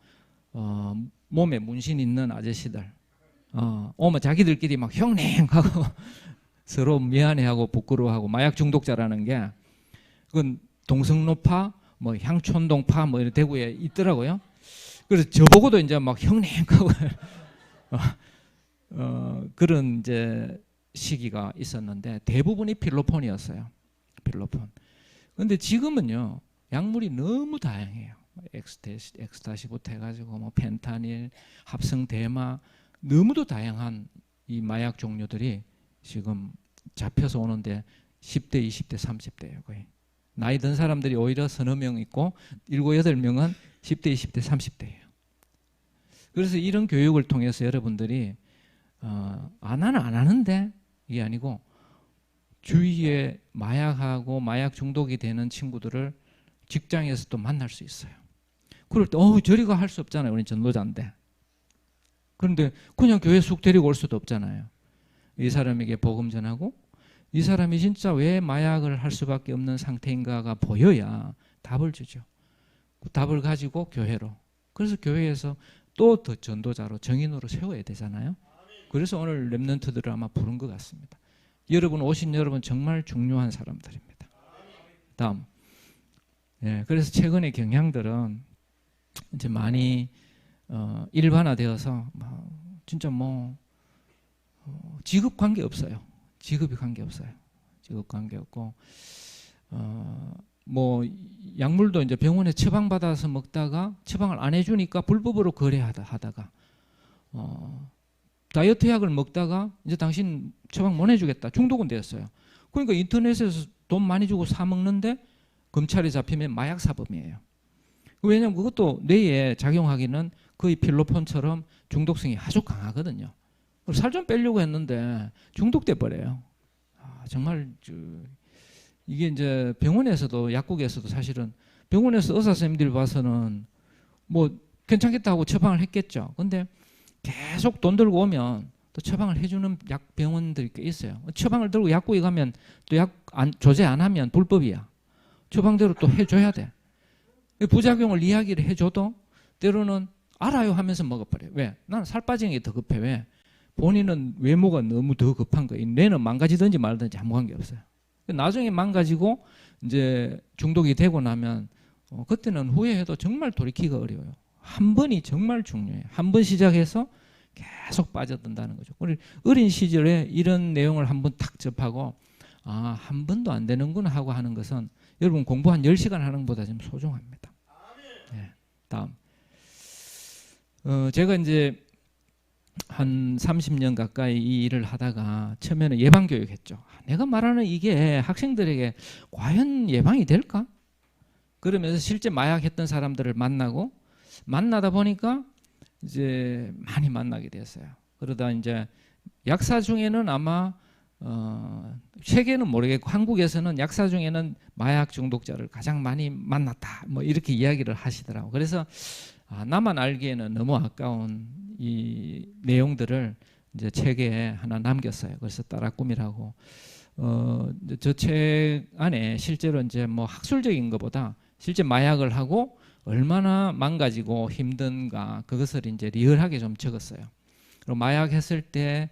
몸에 문신 있는 아저씨들 오면 자기들끼리 막 형냉하고 서로 미안해하고 부끄러워하고 마약 중독자라는 게 그건 동성로파 뭐 향촌동파 뭐 이런 대구에 있더라고요. 그래서 저보고도 이제 막 형냉하고 그런 이제 시기가 있었는데 대부분이 필로폰이었어요. 필로폰. 근데 지금은요 약물이 너무 다양해요. 엑스타시부터 해가지고 뭐 펜타닐, 합성 대마 너무도 다양한 이 마약 종류들이 지금 잡혀서 오는데 10대, 20대, 30대예요 거의. 나이 든 사람들이 오히려 서너 명 있고 7, 8명은 10대, 20대, 30대예요. 그래서 이런 교육을 통해서 여러분들이 안 하는데 이게 아니고 주위에 마약하고 마약 중독이 되는 친구들을 직장에서도 만날 수 있어요. 그럴 때 저리가 할 수 없잖아요. 우리 전도자인데. 그런데 그냥 교회 쑥 데리고 올 수도 없잖아요. 이 사람에게 복음 전하고 이 사람이 진짜 왜 마약을 할 수밖에 없는 상태인가가 보여야 답을 주죠. 그 답을 가지고 교회로. 그래서 교회에서 또 더 전도자로 정인으로 세워야 되잖아요. 그래서 오늘 렘넌트들을 아마 부른 것 같습니다. 여러분 오신 여러분 정말 중요한 사람들입니다. 다음. 예, 그래서 최근에 경향들은 이제 많이 일반화되어서 진짜 뭐 직업 관계 없어요. 직업이 관계 없어요. 직업 관계 없고 뭐 약물도 이제 병원에 처방 받아서 먹다가 처방을 안 해주니까 불법으로 거래하다가 다이어트 약을 먹다가 이제 당신 처방 못 해주겠다. 중독은 되었어요. 그러니까 인터넷에서 돈 많이 주고 사 먹는데 검찰에 잡히면 마약 사범이에요. 왜냐하면 그것도 뇌에 작용하기는 거의 필로폰처럼 중독성이 아주 강하거든요. 살 좀 빼려고 했는데 중독돼 버려요. 정말 이게 이제 병원에서도 약국에서도 사실은 병원에서 의사 선생님들 봐서는 뭐 괜찮겠다 하고 처방을 했겠죠. 근데 계속 돈 들고 오면 또 처방을 해주는 약 병원들이 꽤 있어요. 처방을 들고 약국에 가면 또 약 조제 안 하면 불법이야. 처방대로 또 해줘야 돼. 부작용을 이야기를 해줘도 때로는 알아요 하면서 먹어버려요. 왜? 나는 살 빠지는 게 더 급해. 왜? 본인은 외모가 너무 더 급한 거예요. 뇌는 망가지든지 말든지 아무 관계 없어요. 나중에 망가지고 이제 중독이 되고 나면 그때는 후회해도 정말 돌이키기가 어려워요. 한 번이 정말 중요해요. 한 번 시작해서 계속 빠져든다는 거죠. 우리 어린 시절에 이런 내용을 한번 탁 접하고 한 번도 안 되는구나 하고 하는 것은 여러분 공부 한 10시간 하는 것보다 좀 소중합니다. 네, 다음. 제가 이제 한 30년 가까이 이 일을 하다가 처음에는 예방교육 했죠. 내가 말하는 이게 학생들에게 과연 예방이 될까? 그러면서 실제 마약했던 사람들을 만나다 보니까 이제 많이 만나게 됐어요. 그러다 이제 약사 중에는 아마 세계는 모르겠고 한국에서는 약사 중에는 마약 중독자를 가장 많이 만났다. 뭐 이렇게 이야기를 하시더라고요. 그래서 나만 알기에는 너무 아까운 이 내용들을 이제 책에 하나 남겼어요. 그래서 따라 꾸미라고. 저 책 안에 실제로 이제 뭐 학술적인 것보다 실제 마약을 하고 얼마나 망가지고 힘든가 그것을 이제 리얼하게 좀 적었어요. 그리고 마약했을 때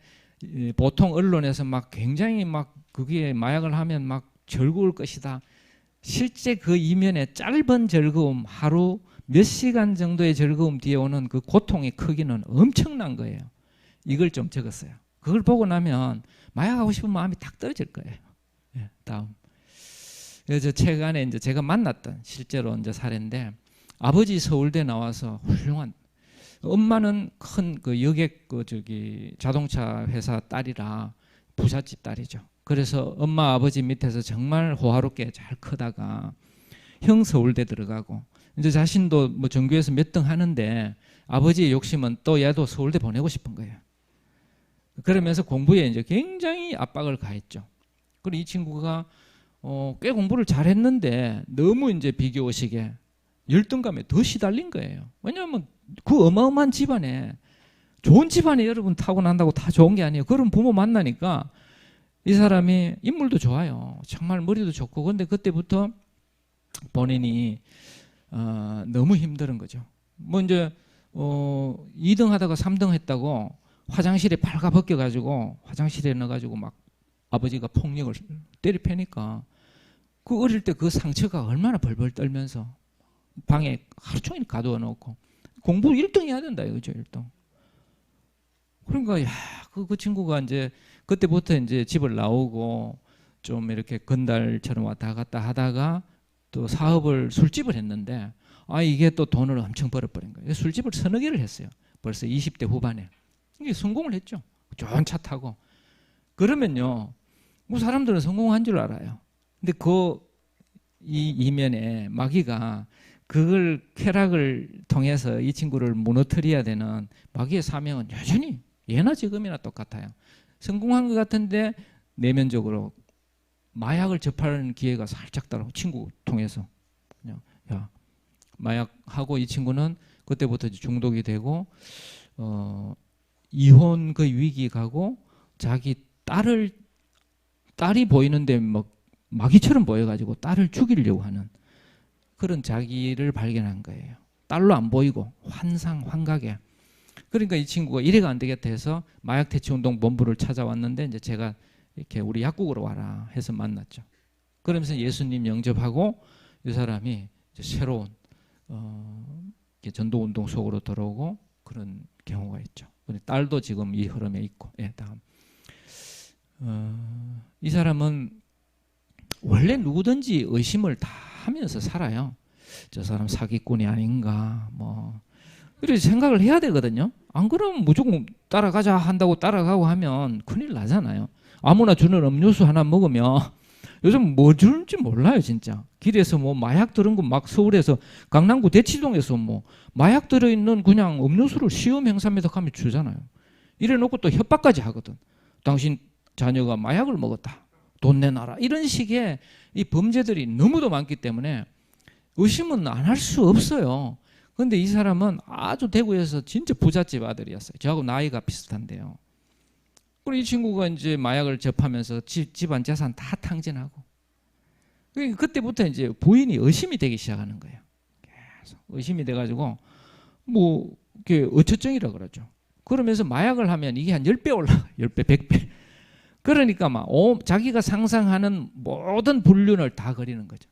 보통 언론에서 막 굉장히 막 그게 마약을 하면 막 즐거울 것이다. 실제 그 이면에 짧은 즐거움, 하루 몇 시간 정도의 즐거움 뒤에 오는 그 고통의 크기는 엄청난 거예요. 이걸 좀 적었어요. 그걸 보고 나면 마약하고 싶은 마음이 딱 떨어질 거예요. 예, 다음. 그래서 책 안에 이제 제가 만났던 실제로 이제 사례인데 아버지 서울대 나와서 훌륭한 엄마는 큰 그 여객 자동차 회사 딸이라 부잣집 딸이죠. 그래서 엄마 아버지 밑에서 정말 호화롭게 잘 크다가 형 서울대 들어가고 이제 자신도 뭐 전교에서 몇 등 하는데 아버지의 욕심은 또 얘도 서울대 보내고 싶은 거예요. 그러면서 공부에 이제 굉장히 압박을 가했죠. 그리고 이 친구가 꽤 공부를 잘했는데 너무 이제 비교의식에 열등감에 더 시달린 거예요. 왜냐하면 그 어마어마한 집안에 좋은 집안에 여러분 타고난다고 다 좋은 게 아니에요. 그런 부모 만나니까 이 사람이 인물도 좋아요. 정말 머리도 좋고 근데 그때부터 본인이 너무 힘든 거죠. 뭐 이제 2등 하다가 3등 했다고 화장실에 발가벗겨 가지고 화장실에 넣어가지고 막 아버지가 폭력을 때려 패니까 그 어릴 때 그 상처가 얼마나 벌벌 떨면서 방에 하루 종일 가두어 놓고 공부 1등 해야 된다 이거죠. 1등. 그러니까 그 친구가 이제 그때부터 이제 집을 나오고 좀 이렇게 건달처럼 왔다 갔다 하다가 또 사업을 술집을 했는데 이게 또 돈을 엄청 벌어버린 거예요. 술집을 서너 개를 했어요. 벌써 20대 후반에. 이게 성공을 했죠. 좋은 차 타고. 그러면요. 뭐 사람들은 성공한 줄 알아요. 근데 이 이면에 마귀가 그걸 쾌락을 통해서 이 친구를 무너뜨려야 되는 마귀의 사명은 여전히 예나 지금이나 똑같아요. 성공한 것 같은데 내면적으로 마약을 접하는 기회가 살짝 따라오고 친구 통해서 그냥 마약하고 이 친구는 그때부터 중독이 되고 이혼 그 위기 가고 자기 딸이 보이는데 막 마귀처럼 보여가지고 딸을 죽이려고 하는 그런 자기를 발견한 거예요. 딸로 안 보이고 환각에. 그러니까 이 친구가 이래가 안 되겠다 해서 마약 퇴치 운동 본부를 찾아왔는데 이제 제가 이렇게 우리 약국으로 와라 해서 만났죠. 그러면서 예수님 영접하고 이 사람이 이제 새로운 전도 운동 속으로 들어오고 그런 경우가 있죠. 딸도 지금 이 흐름에 있고. 예, 다음. 이 사람은 원래 누구든지 의심을 다 하면서 살아요. 저 사람 사기꾼이 아닌가 뭐 이렇게 생각을 해야 되거든요. 안 그러면 무조건 따라가자 한다고 따라가고 하면 큰일 나잖아요. 아무나 주는 음료수 하나 먹으면 요즘 뭐 주는지 몰라요 진짜. 길에서 뭐 마약 들은 거 막 서울에서 강남구 대치동에서 뭐 마약 들어있는 그냥 음료수를 시험 행사입니다 하면 주잖아요. 이래 놓고 또 협박까지 하거든. 당신 자녀가 마약을 먹었다. 돈 내놔라. 이런 식의 이 범죄들이 너무도 많기 때문에 의심은 안 할 수 없어요. 근데 이 사람은 아주 대구에서 진짜 부잣집 아들이었어요. 저하고 나이가 비슷한데요. 그리고 이 친구가 이제 마약을 접하면서 집안 재산 다 탕진하고. 그러니까 그때부터 이제 부인이 의심이 되기 시작하는 거예요. 계속 의심이 돼가지고 뭐 이게 어처증이라 그러죠. 그러면서 마약을 하면 이게 한 10배 올라가, 10배, 100배. 그러니까 막 자기가 상상하는 모든 불륜을 다 그리는 거죠.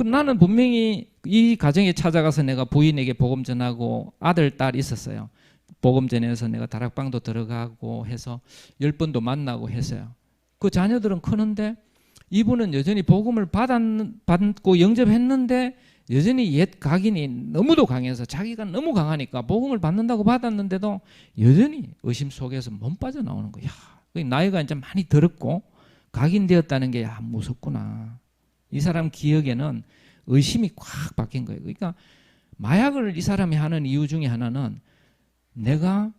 나는 분명히 이 가정에 찾아가서 내가 부인에게 복음 전하고 아들, 딸 있었어요. 복음 전해서 내가 다락방도 들어가고 해서 10번도 만나고 했어요. 그 자녀들은 크는데 이분은 여전히 복음을 받고 영접했는데 여전히 옛 각인이 너무도 강해서 자기가 너무 강하니까 복음을 받는다고 받았는데도 여전히 의심 속에서 못 빠져나오는 거야. 나이가 이제 많이 들었고 각인되었다는 게 무섭구나. 이 사람 기억에는 의심이 꽉 박힌 거예요. 그러니까 마약을 이 사람이 하는 이유 중에 하나는 내가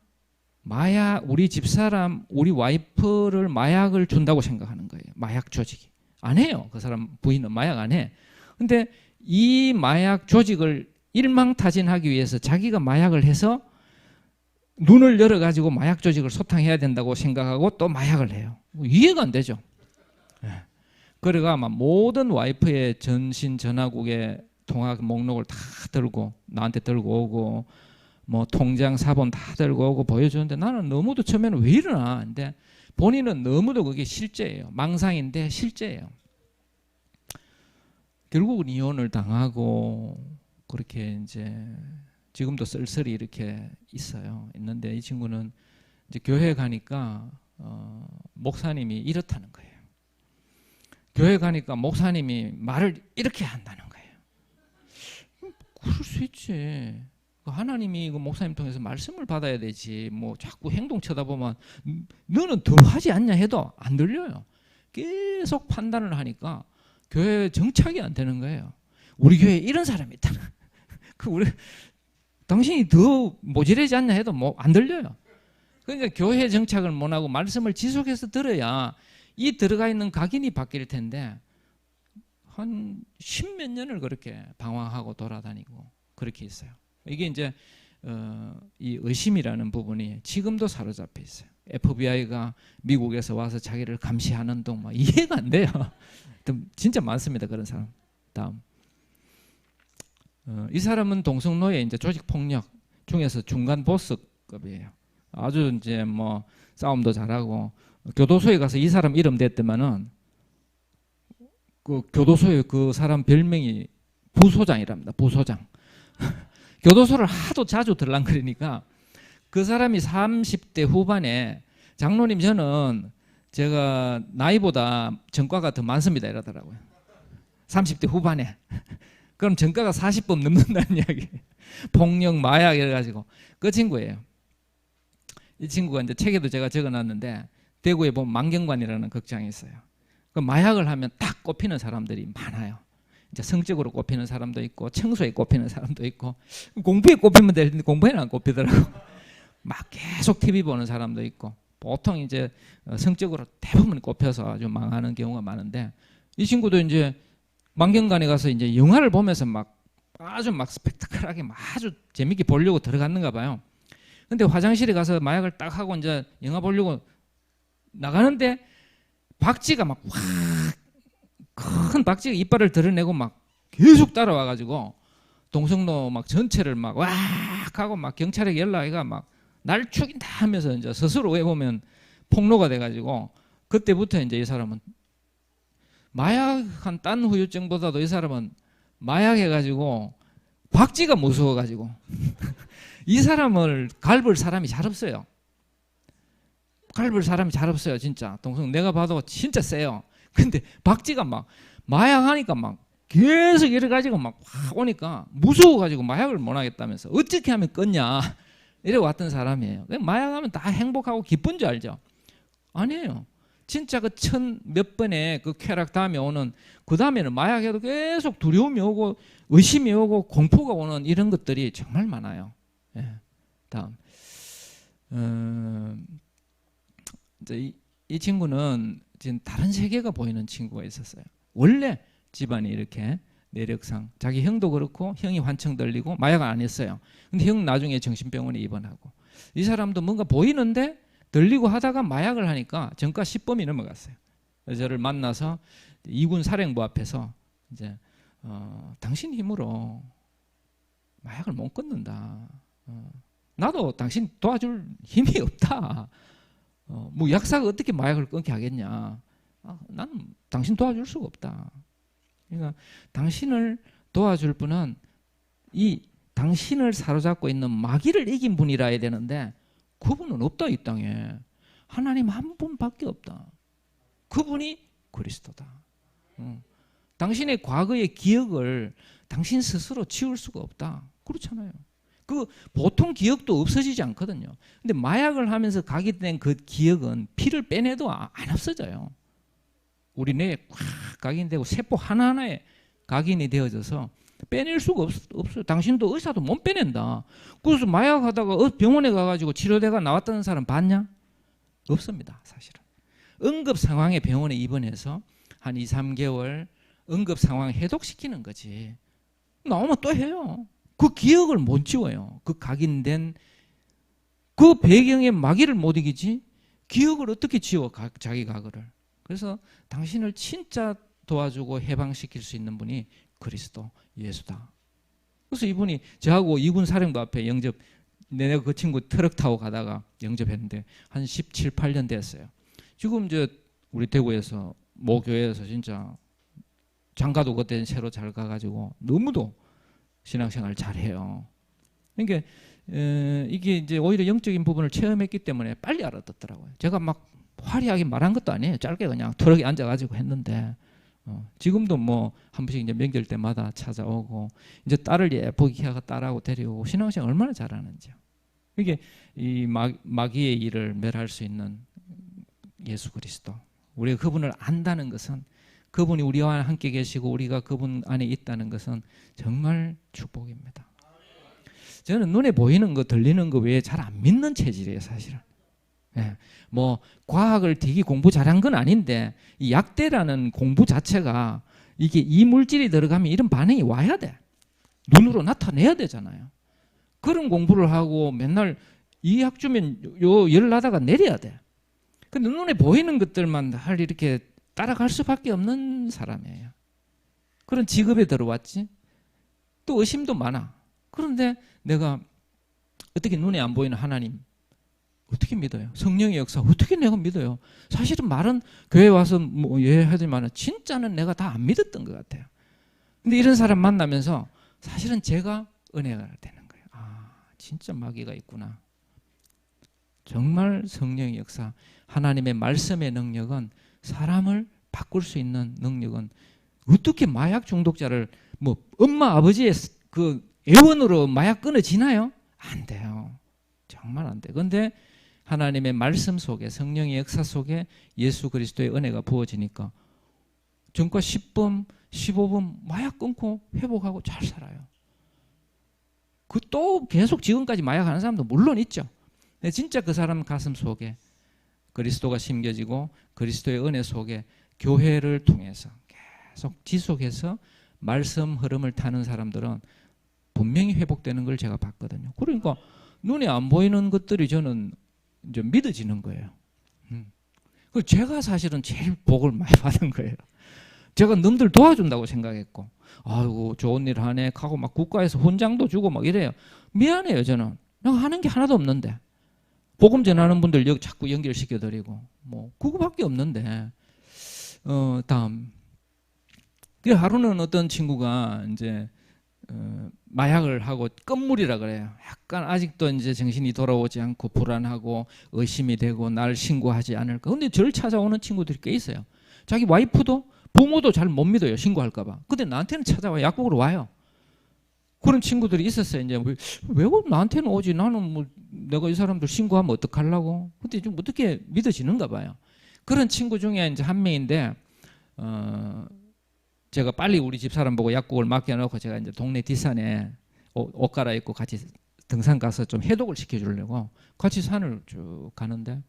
우리 집사람, 우리 와이프를 마약을 준다고 생각하는 거예요. 마약 조직이. 안 해요. 그 사람 부인은 마약 안 해. 근데 이 마약 조직을 일망타진하기 위해서 자기가 마약을 해서 눈을 열어가지고 마약 조직을 소탕해야 된다고 생각하고 또 마약을 해요. 이해가 안 되죠. 그래가 아마 모든 와이프의 전신 전화국의 통화 목록을 다 들고 나한테 들고 오고 뭐 통장 사본 다 들고 오고 보여주는데 나는 너무도 처음에는 왜 이러나. 근데 본인은 너무도 그게 실제예요. 망상인데 실제예요. 결국은 이혼을 당하고 그렇게 이제 지금도 쓸쓸히 이렇게 있는데 이 친구는 이제 교회 가니까 목사님이 이렇다는 거예요. 교회 가니까 목사님이 말을 이렇게 한다는 거예요. 그럴 수 있지. 하나님이 그 목사님 통해서 말씀을 받아야 되지. 뭐 자꾸 행동 쳐다보면 너는 더 하지 않냐 해도 안 들려요. 계속 판단을 하니까 교회에 정착이 안 되는 거예요. 우리 교회에 이런 사람이 있다. 당신이 더 모질하지 않냐 해도 뭐 안 들려요. 그러니까 교회 정착을 못하고 말씀을 지속해서 들어야 이 들어가 있는 각인이 바뀔 텐데 한 10몇 년을 그렇게 방황하고 돌아다니고 그렇게 있어요. 이게 이제 이 의심이라는 부분이 지금도 사로잡혀 있어요. FBI가 미국에서 와서 자기를 감시하는 동 막 이해가 안 돼요. 진짜 많습니다. 그런 사람. 다음. 이 사람은 동성노예 이제 조직 폭력 중에서 중간 보스급이에요. 아주 이제 뭐 싸움도 잘하고 교도소에 가서 이 사람 이름 댔더만은 그 교도소에 그 사람 별명이 부소장이랍니다. 부소장. 교도소를 하도 자주 들락거리니까 그 사람이 30대 후반에 장로님 저는 제가 나이보다 전과가 더 많습니다 이러더라고요. 30대 후반에. 그럼 전과가 40번 넘는다는 이야기. 폭력, 마약 이래가지고 그 친구예요. 이 친구가 이제 책에도 제가 적어놨는데 대구에 보면 만경관이라는 극장이 있어요. 그 마약을 하면 딱 꼽히는 사람들이 많아요. 이제 성적으로 꼽히는 사람도 있고 청소에 꼽히는 사람도 있고 공부에 꼽히면 되는데 공부에는 안 꼽히더라고. 막 계속 TV 보는 사람도 있고 보통 이제 성적으로 대부분 꼽혀서 아주 망하는 경우가 많은데 이 친구도 이제 만경관에 가서 이제 영화를 보면서 막 아주 막 스펙타클하게 막 아주 재밌게 보려고 들어갔는가 봐요. 근데 화장실에 가서 마약을 딱 하고 이제 영화 보려고 나가는데 박쥐가 막 큰 박쥐가 이빨을 드러내고 막 계속 따라와가지고 동성로 막 전체를 막 왁 하고 막 경찰에 연락해가 막 날 죽인다 하면서 이제 스스로 왜 보면 폭로가 돼가지고 그때부터 이제 이 사람은 마약한 딴 후유증보다도 이 사람은 마약해가지고 박쥐가 무서워가지고 이 사람을 갈볼 사람이 잘 없어요. 갈볼 사람이 잘 없어요. 진짜 동성 내가 봐도 진짜 세요. 근데 박쥐가 막 마약하니까 막 계속 이래가지고 막 확 오니까 무서워가지고 마약을 못 하겠다면서 어떻게 하면 끊냐 이래 왔던 사람이에요. 마약하면 다 행복하고 기쁜 줄 알죠? 아니에요. 진짜 그 몇 번의 그 쾌락 다음에 오는 그 다음에는 마약해도 계속 두려움이 오고 의심이 오고 공포가 오는 이런 것들이 정말 많아요. 예. 다음. 이제 이 친구는 지금 다른 세계가 보이는 친구가 있었어요. 원래 집안이 이렇게 내력상. 자기 형도 그렇고 형이 환청 들리고 마약을 안 했어요. 근데 형 나중에 정신병원에 입원하고. 이 사람도 뭔가 보이는데 들리고 하다가 마약을 하니까 전과 10범이 넘어갔어요. 저를 만나서 이군 사령부 앞에서 이제 당신 힘으로 마약을 못 끊는다. 나도 당신 도와줄 힘이 없다. 뭐 약사가 어떻게 마약을 끊게 하겠냐. 나는 당신 도와줄 수가 없다. 그러니까 당신을 도와줄 분은 이 당신을 사로잡고 있는 마귀를 이긴 분이라 해야 되는데 그분은 없다. 이 땅에 하나님 한 분밖에 없다. 그분이 그리스도다. 당신의 과거의 기억을 당신 스스로 지울 수가 없다. 그렇잖아요. 그 보통 기억도 없어지지 않거든요. 근데 마약을 하면서 각인된 그 기억은 피를 빼내도 안 없어져요. 우리 뇌에 꽉 각인되고 세포 하나하나에 각인이 되어져서 빼낼 수가 없어요. 당신도 의사도 못 빼낸다. 그래서 마약하다가 병원에 가가지고 치료대가 나왔다는 사람 봤냐? 없습니다. 사실은. 응급 상황에 병원에 입원해서 한 2, 3개월 응급 상황 해독시키는 거지. 나오면 또 해요. 그 기억을 못 지워요. 그 각인된 그 배경의 마귀를 못 이기지 기억을 어떻게 지워 자기 과거를. 그래서 당신을 진짜 도와주고 해방시킬 수 있는 분이 그리스도 예수다. 그래서 이분이 저하고 이군 사령부 앞에 영접, 내가 그 친구 트럭 타고 가다가 영접했는데 한 17, 18년 됐어요. 지금 이제 우리 대구에서 모 교회에서 진짜 장가도 그때 새로 잘 가가지고 너무도 신앙생활 잘해요. 그러니까 이게 이제 오히려 영적인 부분을 체험했기 때문에 빨리 알아듣더라고요. 제가 막 화려하게 말한 것도 아니에요. 짧게 그냥 트럭에 앉아가지고 했는데 지금도 뭐 한 번씩 이제 명절 때마다 찾아오고 이제 딸을 예쁘게 하고 딸하고 데려오고 신앙생활 얼마나 잘하는지요. 이게 이 마귀의 일을 멸할 수 있는 예수 그리스도. 우리가 그분을 안다는 것은 그분이 우리와 함께 계시고 우리가 그분 안에 있다는 것은 정말 축복입니다. 저는 눈에 보이는 거 들리는 거 외에 잘 안 믿는 체질이에요. 사실은. 예, 뭐 과학을 되게 공부 잘한 건 아닌데 이 약대라는 공부 자체가 이게 이 물질이 들어가면 이런 반응이 와야 돼. 눈으로 나타내야 되잖아요. 그런 공부를 하고 맨날 이 약 주면 요 열 나다가 내려야 돼. 근데 눈에 보이는 것들만 할 이렇게 따라갈 수밖에 없는 사람이에요. 그런 직업에 들어왔지. 또 의심도 많아. 그런데 내가 어떻게 눈에 안 보이는 하나님 어떻게 믿어요? 성령의 역사 어떻게 내가 믿어요? 사실은 말은 교회 와서 뭐 하지만 진짜는 내가 다 안 믿었던 것 같아요. 근데 이런 사람 만나면서 사실은 제가 은혜가 되는 거예요. 아, 진짜 마귀가 있구나. 정말 성령의 역사, 하나님의 말씀의 능력은 사람을 바꿀 수 있는 능력은 어떻게 마약 중독자를 뭐 엄마 아버지의 그 애원으로 마약 끊어지나요? 안 돼요. 정말 안 돼. 그런데 하나님의 말씀 속에 성령의 역사 속에 예수 그리스도의 은혜가 부어지니까 전과 10번, 15번 마약 끊고 회복하고 잘 살아요. 그 또 계속 지금까지 마약하는 사람도 물론 있죠. 근데 진짜 그 사람 가슴 속에 그리스도가 심겨지고 그리스도의 은혜 속에 교회를 통해서 계속 지속해서 말씀 흐름을 타는 사람들은 분명히 회복되는 걸 제가 봤거든요. 그러니까 눈에 안 보이는 것들이 저는 이제 믿어지는 거예요. 그 제가 사실은 제일 복을 많이 받은 거예요. 제가 남들 도와준다고 생각했고, 아이고 좋은 일 하네 하고 막 국가에서 훈장도 주고 막 이래요. 미안해요 저는. 내가 하는 게 하나도 없는데. 복음 전하는 분들 여기 자꾸 연결시켜드리고 뭐 그거밖에 없는데. 다음. 그 하루는 어떤 친구가 이제 마약을 하고 끝물이라 그래요. 약간 아직도 이제 정신이 돌아오지 않고 불안하고 의심이 되고 날 신고하지 않을까. 근데 저를 찾아오는 친구들이 꽤 있어요. 자기 와이프도 부모도 잘 못 믿어요. 신고할까 봐. 근데 나한테는 찾아와 약국으로 와요. 그런 친구들이 있었어요. 이제 왜 나한테는 오지? 나는 뭐 내가 이 사람들 신고하면 어떡하려고? 근데 좀 어떻게 믿어지는가 봐요. 그런 친구 중에 이제 한 명인데 제가 빨리 우리 집사람 보고 약국을 맡겨놓고 제가 이제 동네 뒷산에 옷 갈아입고 같이 등산 가서 좀 해독을 시켜주려고 같이 산을 쭉 가는데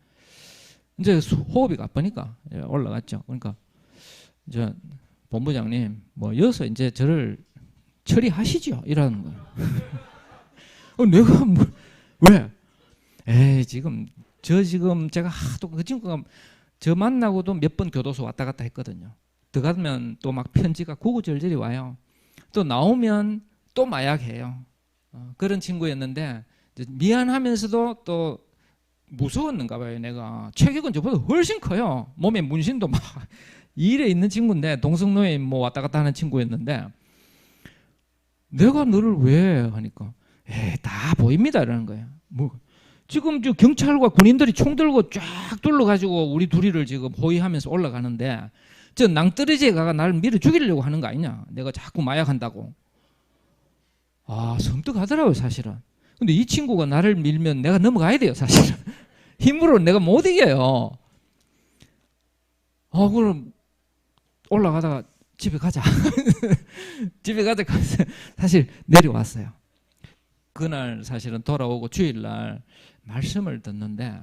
이제 호흡이 가쁘니까 올라갔죠. 그러니까 이제 본부장님 뭐 여기서 이제 저를 처리하시죠 이러는 거예요. 내가 뭐 왜? 에이 지금 제가 하도 그 친구가 저 만나고도 몇 번 교도소 왔다 갔다 했거든요. 들어가면 또 막 편지가 구구절절히 와요. 또 나오면 또 마약해요. 그런 친구였는데 미안하면서도 또 무서웠는가 봐요. 내가 체격은 저보다 훨씬 커요. 몸에 문신도 막 일에 있는 친구인데 동성로에 뭐 왔다 갔다 하는 친구였는데 내가 너를 왜 하니까 다 보입니다 이러는 거예요. 뭐 지금 저 경찰과 군인들이 총 들고 쫙 둘러가지고 우리 둘이를 지금 호위하면서 올라가는데 저 낭떠러지에 가가 나를 밀어 죽이려고 하는 거 아니냐. 내가 자꾸 마약한다고. 섬뜩하더라고요 사실은. 근데 이 친구가 나를 밀면 내가 넘어가야 돼요 사실은. 힘으로 내가 못 이겨요. 그럼 올라가다가 집에 가자. 집에 가자 가서 사실 내려왔어요. 그날 사실은 돌아오고 주일날 말씀을 듣는데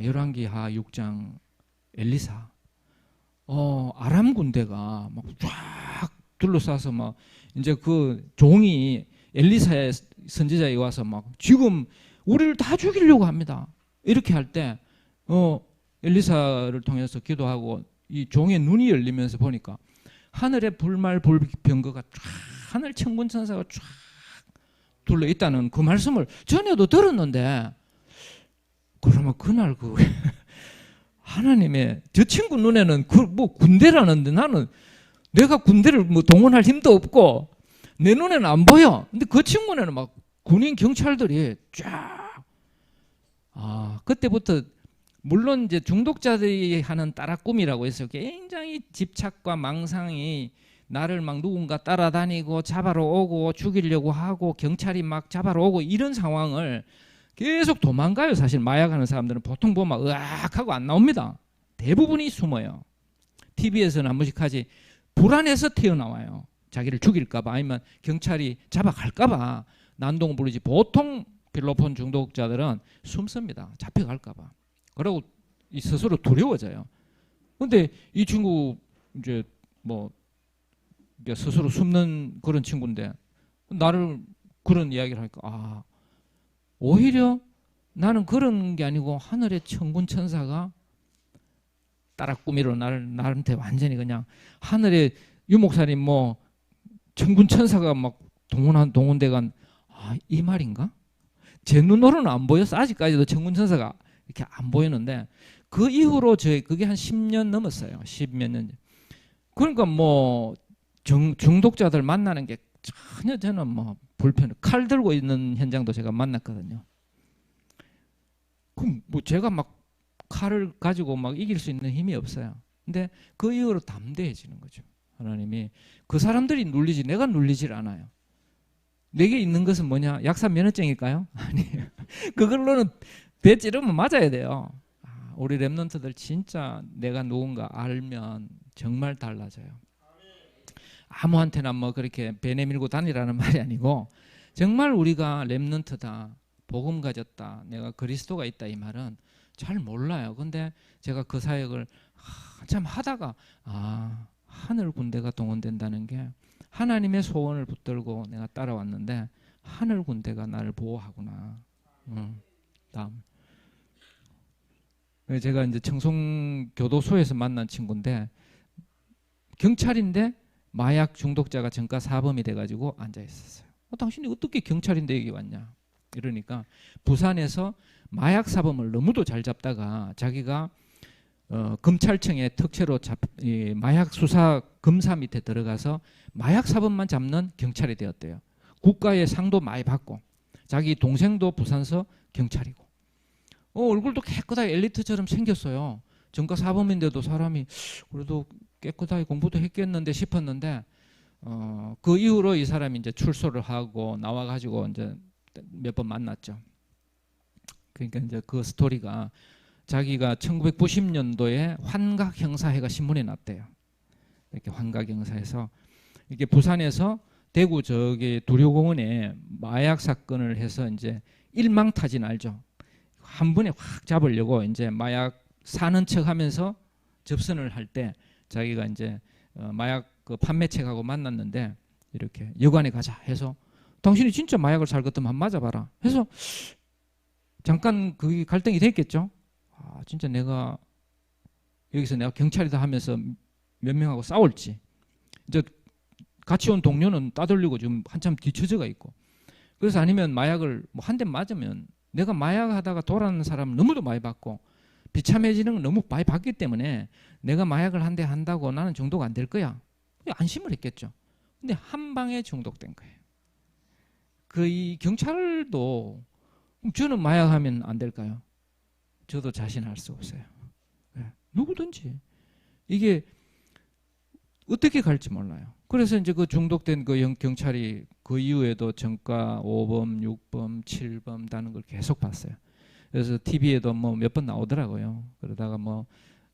열왕기하 6장 엘리사 아람 군대가 막 쫙 둘러싸서 막 이제 그 종이 엘리사의 선지자에 와서 막 지금 우리를 다 죽이려고 합니다. 이렇게 할 때 엘리사를 통해서 기도하고 이 종의 눈이 열리면서 보니까 하늘에 불말 불병거가 쫙 하늘 천군 천사가 쫙 둘러 있다는 그 말씀을 전에도 들었는데 그러면 그날 그 하나님의 저 친구 눈에는 그 뭐 군대라는데 나는 내가 군대를 뭐 동원할 힘도 없고 내 눈에는 안 보여. 근데 그 친구는 막 군인 경찰들이 쫙 그때부터 물론 이제 중독자들이 하는 따라꿈이라고 해서 굉장히 집착과 망상이 나를 막 누군가 따라다니고 잡아러 오고 죽이려고 하고 경찰이 막 잡아러 오고 이런 상황을 계속 도망가요. 사실 마약하는 사람들은 보통 보면 으악 하고 안 나옵니다. 대부분이 숨어요. TV에서는 한 번씩 하지 불안해서 튀어나와요. 자기를 죽일까봐 아니면 경찰이 잡아갈까봐 난동 부르지. 보통 필로폰 중독자들은 숨습니다. 잡혀갈까봐. 그러고 스스로 두려워져요. 근데 이 친구 이제 뭐 스스로 숨는 그런 친구인데 나를 그런 이야기를 하니까 오히려 나는 그런 게 아니고 하늘의 천군 천사가 따라꾸미로 나한테 완전히 그냥 하늘의 유목사님 뭐 천군 천사가 막 동원돼간 이 말인가? 제 눈으로는 안 보였어. 아직까지도 천군 천사가 이렇게 안 보이는데 그 이후로 그게 한 10년 넘었어요. 10몇 년. 그러니까 뭐 중독자들 만나는 게 전혀 저는 뭐 불편해. 칼 들고 있는 현장도 제가 만났거든요. 그럼 뭐 제가 막 칼을 가지고 막 이길 수 있는 힘이 없어요. 근데 그 이후로 담대해지는 거죠. 하나님이 그 사람들이 눌리지 내가 눌리질 않아요. 내게 있는 것은 뭐냐? 약사 면허증일까요? 아니에요. 그걸로는 배 찌르면 맞아야 돼요. 우리 랩런트들 진짜 내가 누군가 알면 정말 달라져요. 아무한테나 뭐 그렇게 배 내밀고 다니라는 말이 아니고 정말 우리가 랩런트다, 복음 가졌다, 내가 그리스도가 있다 이 말은 잘 몰라요. 근데 제가 그 사역을 한참 하다가 하늘 군대가 동원된다는 게 하나님의 소원을 붙들고 내가 따라왔는데 하늘 군대가 나를 보호하구나. 다음. 제가 이제 청송교도소에서 만난 친구인데 경찰인데 마약 중독자가 전과 사범이 돼가지고 앉아 있었어요. 당신이 어떻게 경찰인데 여기 왔냐? 이러니까 부산에서 마약 사범을 너무도 잘 잡다가 자기가 검찰청의 특채로 마약 수사 검사 밑에 들어가서 마약 사범만 잡는 경찰이 되었대요. 국가의 상도 많이 받고 자기 동생도 부산서 경찰이고 얼굴도 깨끗하게 엘리트처럼 생겼어요. 전과 사범인데도 사람이 그래도 깨끗하게 공부도 했겠는데 싶었는데 그 이후로 이 사람이 이제 출소를 하고 나와가지고 이제 몇 번 만났죠. 그러니까 이제 그 스토리가 자기가 1990년도에 환각 형사회가 신문에 났대요. 이렇게 환각 형사에서 이게 부산에서 대구 저기 두려공원에 마약 사건을 해서 이제 일망타진 알죠. 한 번에 확 잡으려고 이제 마약 사는 척하면서 접선을 할 때 자기가 이제 마약 그 판매책하고 만났는데 이렇게 여관에 가자 해서 당신이 진짜 마약을 살 것 같으면 한번 맞아봐라 해서 잠깐 그 갈등이 됐겠죠. 아, 진짜 내가 여기서 내가 경찰이다 하면서 몇 명하고 싸울지 이제 같이 온 동료는 따돌리고 지금 한참 뒤처져가 있고 그래서 아니면 마약을 뭐 한 대 맞으면 내가 마약하다가 돌아가는 사람은 너무도 많이 받고 비참해지는 건 너무 많이 받기 때문에 내가 마약을 한 대 한다고 나는 중독 안 될 거야. 안심을 했겠죠. 근데 한 방에 중독된 거예요. 그 이 경찰도 저는 마약하면 안 될까요? 저도 자신할 수 없어요. 네. 누구든지 이게 어떻게 갈지 몰라요. 그래서 이제 그 중독된 그 경찰이 그 이후에도 전과 5범, 6범, 7범 다는 걸 계속 봤어요. 그래서 TV에도 뭐 몇 번 나오더라고요. 그러다가 뭐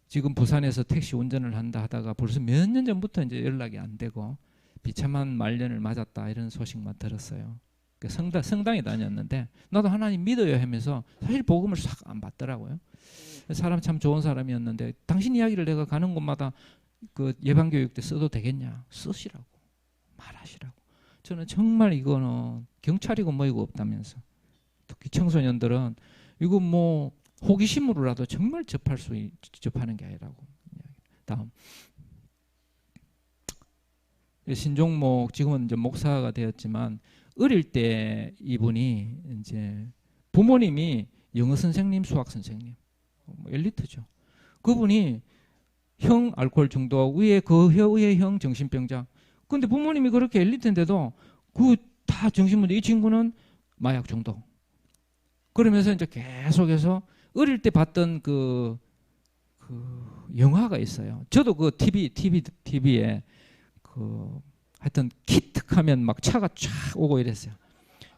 지금 부산에서 택시 운전을 한다 하다가 벌써 몇 년 전부터 이제 연락이 안 되고 비참한 말년을 맞았다 이런 소식만 들었어요. 성당에 다녔는데 나도 하나님 믿어요 하면서 사실 복음을 싹 안 받더라고요. 사람 참 좋은 사람이었는데 당신 이야기를 내가 가는 곳마다 그 예방교육 때 써도 되겠냐? 쓰시라고 말하시라고. 저는 정말 이거는 경찰이고 뭐이고 없다면서 특히 청소년들은 이거 뭐 호기심으로라도 정말 접하는 게 아니라고. 다음 신종목 지금은 이제 목사가 되었지만 어릴 때 이분이 이제 부모님이 영어 선생님, 수학 선생님, 엘리트죠. 그분이 형 알코올 중독, 위에 형 정신병자. 근데 부모님이 그렇게 엘리트인데도 그 다 정신문제. 이 친구는 마약 중독. 그러면서 이제 계속해서 어릴 때 봤던 그 영화가 있어요. 저도 그 TV에 하여튼 키특하면 막 차가 쫙 오고 이랬어요.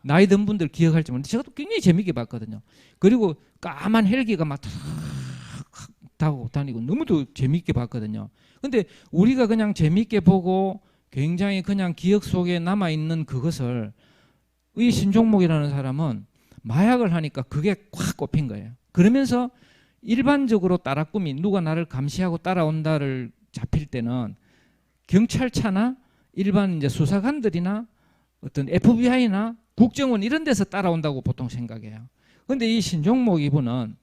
나이 든 분들 기억할지 모르는데 제가 또 굉장히 재밌게 봤거든요. 그리고 까만 헬기가 막 타고 다니고 너무도 재밌게 봤거든요. 근데 우리가 그냥 재밌게 보고 굉장히 그냥 기억 속에 남아있는 그것을 이 신종목이라는 사람은 마약을 하니까 그게 확 꼽힌 거예요. 그러면서 일반적으로 따라꾸미 누가 나를 감시하고 따라온다를 잡힐 때는 경찰차나 일반 이제 수사관들이나 어떤 FBI나 국정원 이런 데서 따라온다고 보통 생각해요. 그런데 이 신종목 이분은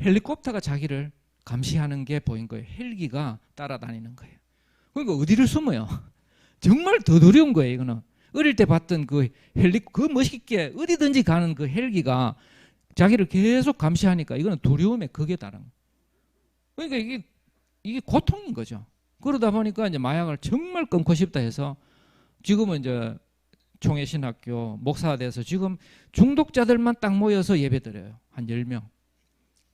헬리콥터가 자기를 감시하는 게 보인 거예요. 헬기가 따라다니는 거예요. 그러니까 어디를 숨어요? 정말 더 두려운 거예요. 이거는 어릴 때 봤던 그 멋있게 어디든지 가는 그 헬기가 자기를 계속 감시하니까 이거는 두려움의 극에 달한 거예요. 그러니까 이게 고통인 거죠. 그러다 보니까 이제 마약을 정말 끊고 싶다 해서 지금은 이제 총회신학교 목사가 돼서 지금 중독자들만 딱 모여서 예배드려요. 한 10명.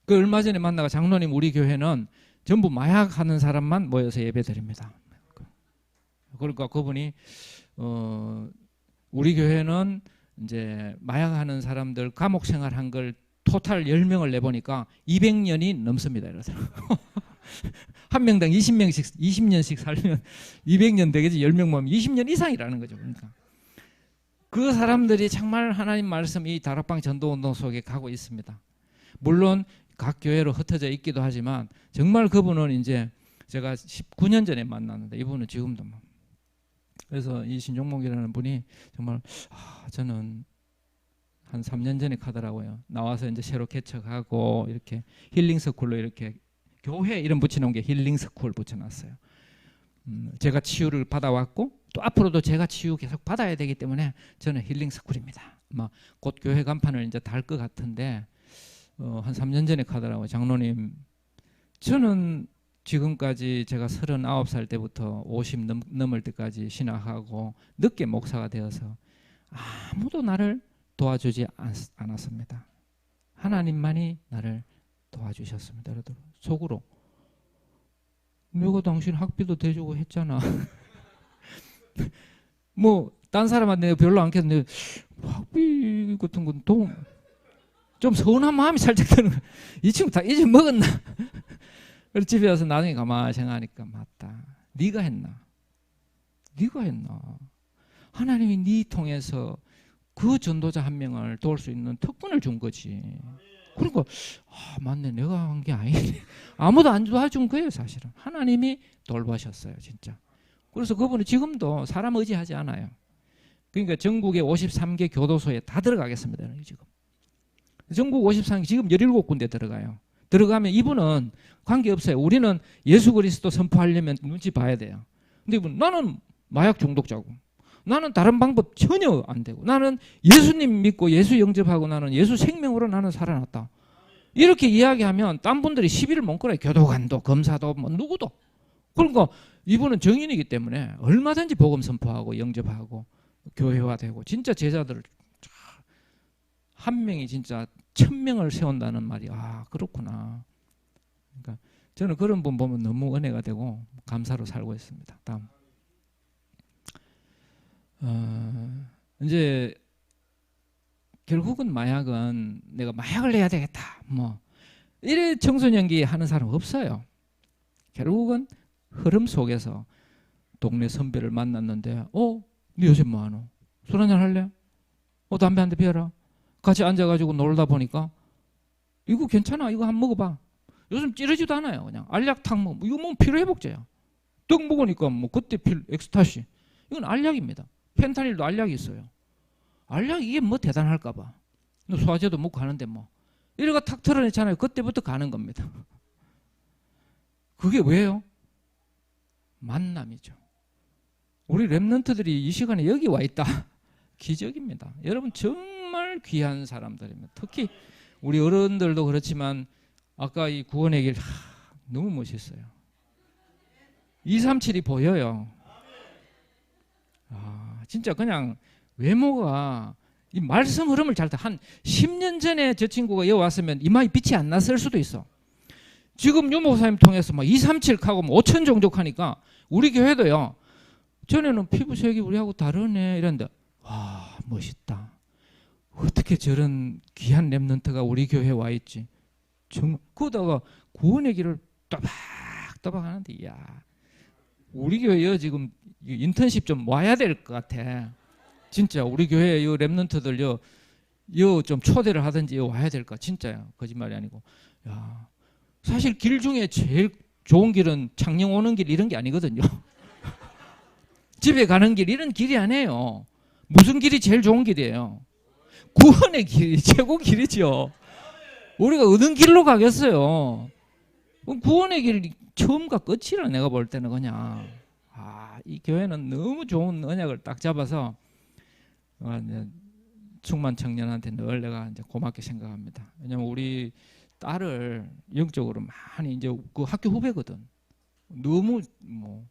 그 얼마 전에 만나가 장로님 우리 교회는 전부 마약하는 사람만 모여서 예배드립니다. 그러니까 그분이 우리 교회는 이제 마약하는 사람들 감옥 생활한 걸 토탈 10명을 내보니까 200년이 넘습니다. 이러세요. 한 명당 20년씩 살면 200년 되겠지. 10명 모으면 20년 이상이라는 거죠. 그러니까 그 사람들이 정말 하나님 말씀 이 다락방 전도운동 속에 가고 있습니다. 물론 각 교회로 흩어져 있기도 하지만 정말 그분은 이제 제가 19년 전에 만났는데 이분은 지금도 뭐. 그래서 이 신종목이라는 분이 정말 저는 한 3년 전에 가더라고요. 나와서 이제 새로 개척하고 이렇게 힐링스쿨로 이렇게 교회 이름 붙여놓은 게 힐링스쿨 붙여놨어요. 제가 치유를 받아왔고 또 앞으로도 제가 치유 계속 받아야 되기 때문에 저는 힐링스쿨입니다. 곧 교회 간판을 이제 달 것 같은데 한 3년 전에 가더라고요. 장로님, 저는 지금까지 제가 39살 때부터 50 넘을 때까지 신학하고 늦게 목사가 되어서 아무도 나를 도와주지 않았습니다. 하나님만이 나를 도와주셨습니다. 속으로 내가 당신 학비도 대주고 했잖아. 뭐 딴 사람한테 별로 안 했는데 학비 같은 건 좀 서운한 마음이 살짝 드는 거야. 이 친구 다 잊어먹었나? 그래서 집에 와서 나중에 가만히 생각하니까 맞다. 네가 했나? 하나님이 네 통해서 그 전도자 한 명을 도울 수 있는 특권을 준 거지. 그러니까 맞네, 내가 한 게 아니네. 아무도 안 도와준 거예요. 사실은 하나님이 돌보셨어요, 진짜. 그래서 그분은 지금도 사람 의지하지 않아요. 그러니까 전국의 53개 교도소에 다 들어가겠습니다. 지금 전국 53개 지금 17군데 들어가요. 들어가면 이분은 관계없어요. 우리는 예수 그리스도 선포하려면 눈치 봐야 돼요. 근데 이분 나는 마약 중독자고, 나는 다른 방법 전혀 안 되고, 나는 예수님 믿고 예수 영접하고 나는 예수 생명으로 나는 살아났다. 이렇게 이야기하면 딴 분들이 시비를 못 걸어요. 교도관도 검사도 뭐 누구도. 그러니까 이분은 정인이기 때문에 얼마든지 복음 선포하고 영접하고 교회화되고, 진짜 제자들을 한 명이 진짜 1000명을 세운다는 말이 그렇구나. 그러니까 저는 그런 분 보면 너무 은혜가 되고 감사로 살고 있습니다. 다음. 이제 결국은 마약은 내가 마약을 해야 되겠다 뭐 이래 청소년기 하는 사람 없어요. 결국은 흐름 속에서 동네 선배를 만났는데 네 요새 뭐하노? 술 한잔 할래? 담배 한 대 피워라. 같이 앉아가지고 놀다 보니까 이거 괜찮아, 이거 한번 먹어봐. 요즘 찌르지도 않아요. 그냥 알약탕 뭐 이거 뭐 피로회복제야. 떡 먹으니까 뭐 그때 필 엑스타시, 이건 알약입니다. 펜타닐도 알약이 있어요. 알약 이게 뭐 대단할까봐. 소화제도 먹고 하는데 뭐 이래가 탁 털어냈잖아요. 그때부터 가는 겁니다. 그게 왜요? 만남이죠. 우리 랩런트들이 이 시간에 여기 와 있다. 기적입니다. 여러분 정말 귀한 사람들입니다. 특히 우리 어른들도 그렇지만 아까 이 구원의 길 너무 멋있어요. 237이 보여요. 진짜 그냥 외모가 이 말씀 흐름을 잘 타. 한 10년 전에 저 친구가 여기 왔으면 이마에 빛이 안 났을 수도 있어. 지금 유목사님 통해서 막 237하고 5천 종족하니까 우리 교회도요. 전에는 피부색이 우리하고 다르네 이랬는데 와 멋있다. 어떻게 저런 귀한 랩런트가 우리 교회에 와 있지. 정말 그러다가 구원의 길을 따박따박 하는데 이야 우리 교회에 지금 인턴십 좀 와야 될 것 같아. 진짜 우리 교회 이 랩런트들 좀 초대를 하든지 와야 될 것. 진짜야. 거짓말이 아니고. 야 사실 길 중에 제일 좋은 길은 창녕 오는 길 이런 게 아니거든요. 집에 가는 길 이런 길이 아니에요. 무슨 길이 제일 좋은 길이에요? 구원의 길이 최고 길이죠. 우리가 어느 길로 가겠어요? 구원의 길 처음과 끝이라 내가 볼 때는 그냥 이 교회는 너무 좋은 언약을 딱 잡아서 충만 청년한테 늘 내가 이제 고맙게 생각합니다. 왜냐면 우리 딸을 영적으로 많이 이제 그 학교 후배거든. 너무 뭐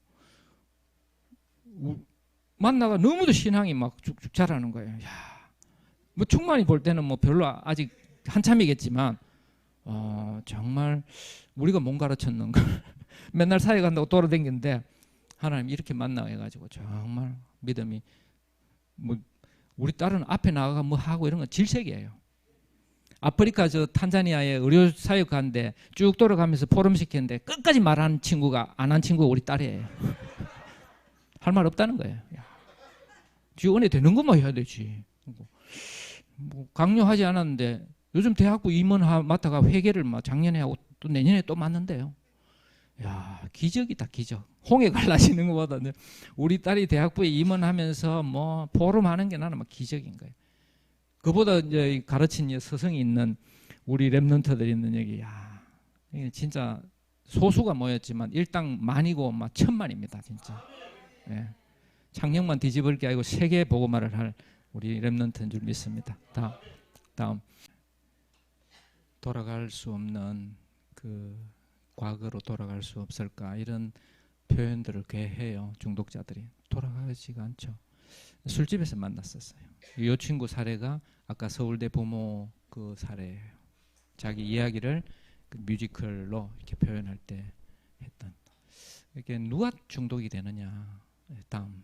만나가 너무도 신앙이 막 쭉쭉 자라는 거예요. 야, 뭐 충만히 볼 때는 뭐 별로 아직 한참이겠지만 정말 우리가 몸 가르쳤는가 맨날 사회 간다고 돌아다니는데 하나님 이렇게 만나 해가지고 정말 믿음이 뭐 우리 딸은 앞에 나가가 뭐 하고 이런 건 질색이에요. 아프리카 저 탄자니아에 의료 사역 가는데 쭉 돌아가면서 포럼 시켰는데 끝까지 말하는 친구가 안 한 친구가 우리 딸이에요. 할 말 없다는 거예요. 지 은혜 되는 것만 해야 되지. 뭐 강요하지 않았는데 요즘 대학부 임원 맡아가 회계를 막 작년에 하고 또 내년에 또 맡는데요. 야 기적이다 기적. 홍해 갈라지는 것보다는 우리 딸이 대학부에 임원하면서 뭐 포럼하는 게 나는 막 기적인 거예요. 그보다 이제 가르친 서성이 있는 우리 랩런트들이 있는 여기 야 이게 진짜 소수가 모였지만 일당 만이고 막 천만입니다 진짜. 예. 창녕만 뒤집을 게 아니고 세계 복음화를 할 우리 랩런트인 줄 믿습니다. 다음 돌아갈 수 없는 그 과거로 돌아갈 수 없을까 이런 표현들을 꽤 해요. 중독자들이 돌아가지가 않죠. 술집에서 만났었어요. 이 친구 사례가 아까 서울대 부모 그 사례예요. 자기 이야기를 그 뮤지컬로 이렇게 표현할 때 했던. 이렇게 누가 중독이 되느냐. 다음.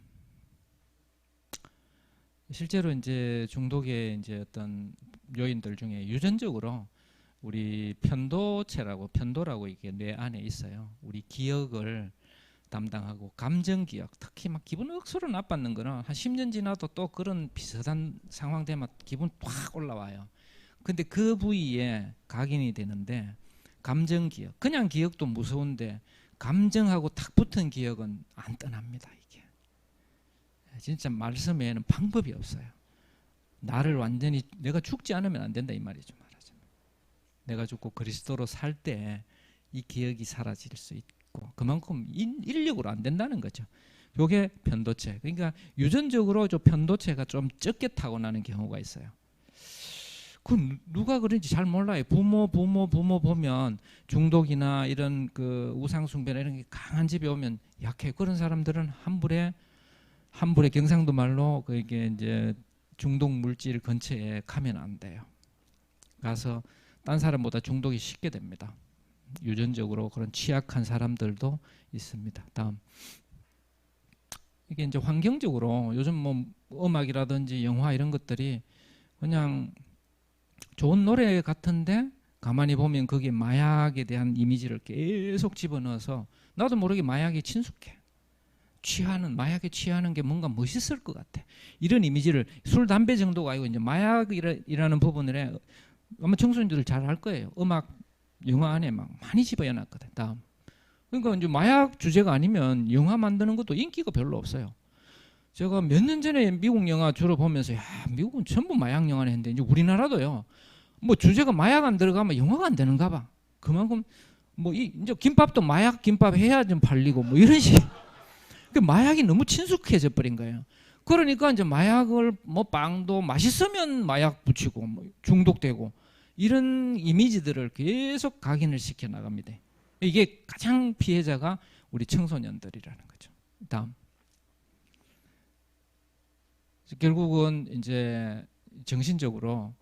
실제로 이제 중독의 이제 어떤 요인들 중에 유전적으로 우리 편도라고 이게 뇌 안에 있어요. 우리 기억을 담당하고 감정 기억, 특히 막 기분 억수로 나빴는 거는 한 10년 지나도 또 그런 비슷한 상황 되면 기분 확 올라와요. 근데 그 부위에 각인이 되는데 감정 기억, 그냥 기억도 무서운데 감정하고 탁 붙은 기억은 안 떠납니다. 이게 진짜 말씀에는 방법이 없어요. 나를 완전히 내가 죽지 않으면 안 된다 이 말이죠. 말하자면 내가 죽고 그리스도로 살 때 이 기억이 사라질 수 있고 그만큼 인력으로 안 된다는 거죠. 요게 편도체. 그러니까 유전적으로 저 편도체가 좀 적게 타고나는 경우가 있어요. 그 누가 그런지 잘 몰라요. 부모 보면 중독이나 이런 그 우상숭배나 이런 게 강한 집에 오면 약해. 그런 사람들은 환불에 경상도 말로 그게 이제 중독 물질 근처에 가면 안 돼요. 가서 딴 사람보다 중독이 쉽게 됩니다. 유전적으로 그런 취약한 사람들도 있습니다. 다음. 이게 이제 환경적으로 요즘 뭐 음악이라든지 영화 이런 것들이 그냥 좋은 노래 같은데 가만히 보면 거기에 마약에 대한 이미지를 계속 집어넣어서 나도 모르게 마약에 친숙해. 마약에 취하는 게 뭔가 멋있을 것 같아. 이런 이미지를 술, 담배 정도가 아니고 이제 마약이라는 부분을 아마 청소년들 잘 알 거예요. 음악, 영화 안에 막 많이 집어넣었거든. 다음. 그러니까 이제 마약 주제가 아니면 영화 만드는 것도 인기가 별로 없어요. 제가 몇 년 전에 미국 영화 주로 보면서 야, 미국은 전부 마약 영화를 했는데 이제 우리나라도요. 뭐 주제가 마약 안 들어가면 영화가 안 되는가 봐. 그만큼 뭐 이제 김밥도 마약 김밥 해야 좀 팔리고 뭐 이런 식. 그 마약이 너무 친숙해져 버린 거예요. 그러니까 이제 마약을 뭐 빵도 맛있으면 마약 붙이고 뭐 중독되고 이런 이미지들을 계속 각인을 시켜 나갑니다. 이게 가장 피해자가 우리 청소년들이라는 거죠. 다음. 결국은 이제 정신적으로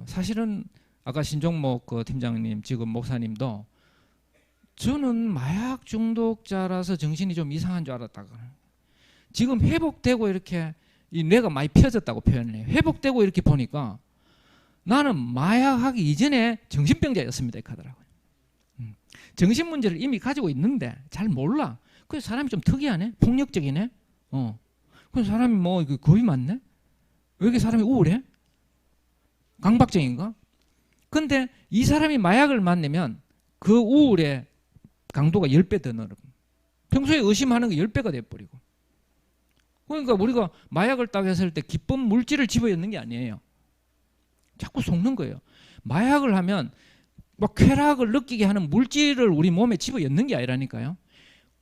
사실은 아까 신종목 그 팀장님 지금 목사님도 저는 마약 중독자라서 정신이 좀 이상한 줄 알았다가 지금 회복되고 이렇게 이 뇌가 많이 펴졌다고 표현을 해요. 회복되고 이렇게 보니까 나는 마약하기 이전에 정신병자였습니다. 이렇게 하더라고요. 정신 문제를 이미 가지고 있는데 잘 몰라. 그래서 사람이 좀 특이하네. 폭력적이네. 그래서 사람이 뭐 겁이 많네. 왜 이렇게 사람이 우울해? 강박증인가? 근데 이 사람이 마약을 만나면 그 우울의 강도가 10배 더 늘어. 평소에 의심하는 게 10배가 돼버리고. 그러니까 우리가 마약을 딱 했을 때 기쁜 물질을 집어넣는 게 아니에요. 자꾸 속는 거예요. 마약을 하면 막 쾌락을 느끼게 하는 물질을 우리 몸에 집어넣는 게 아니라니까요.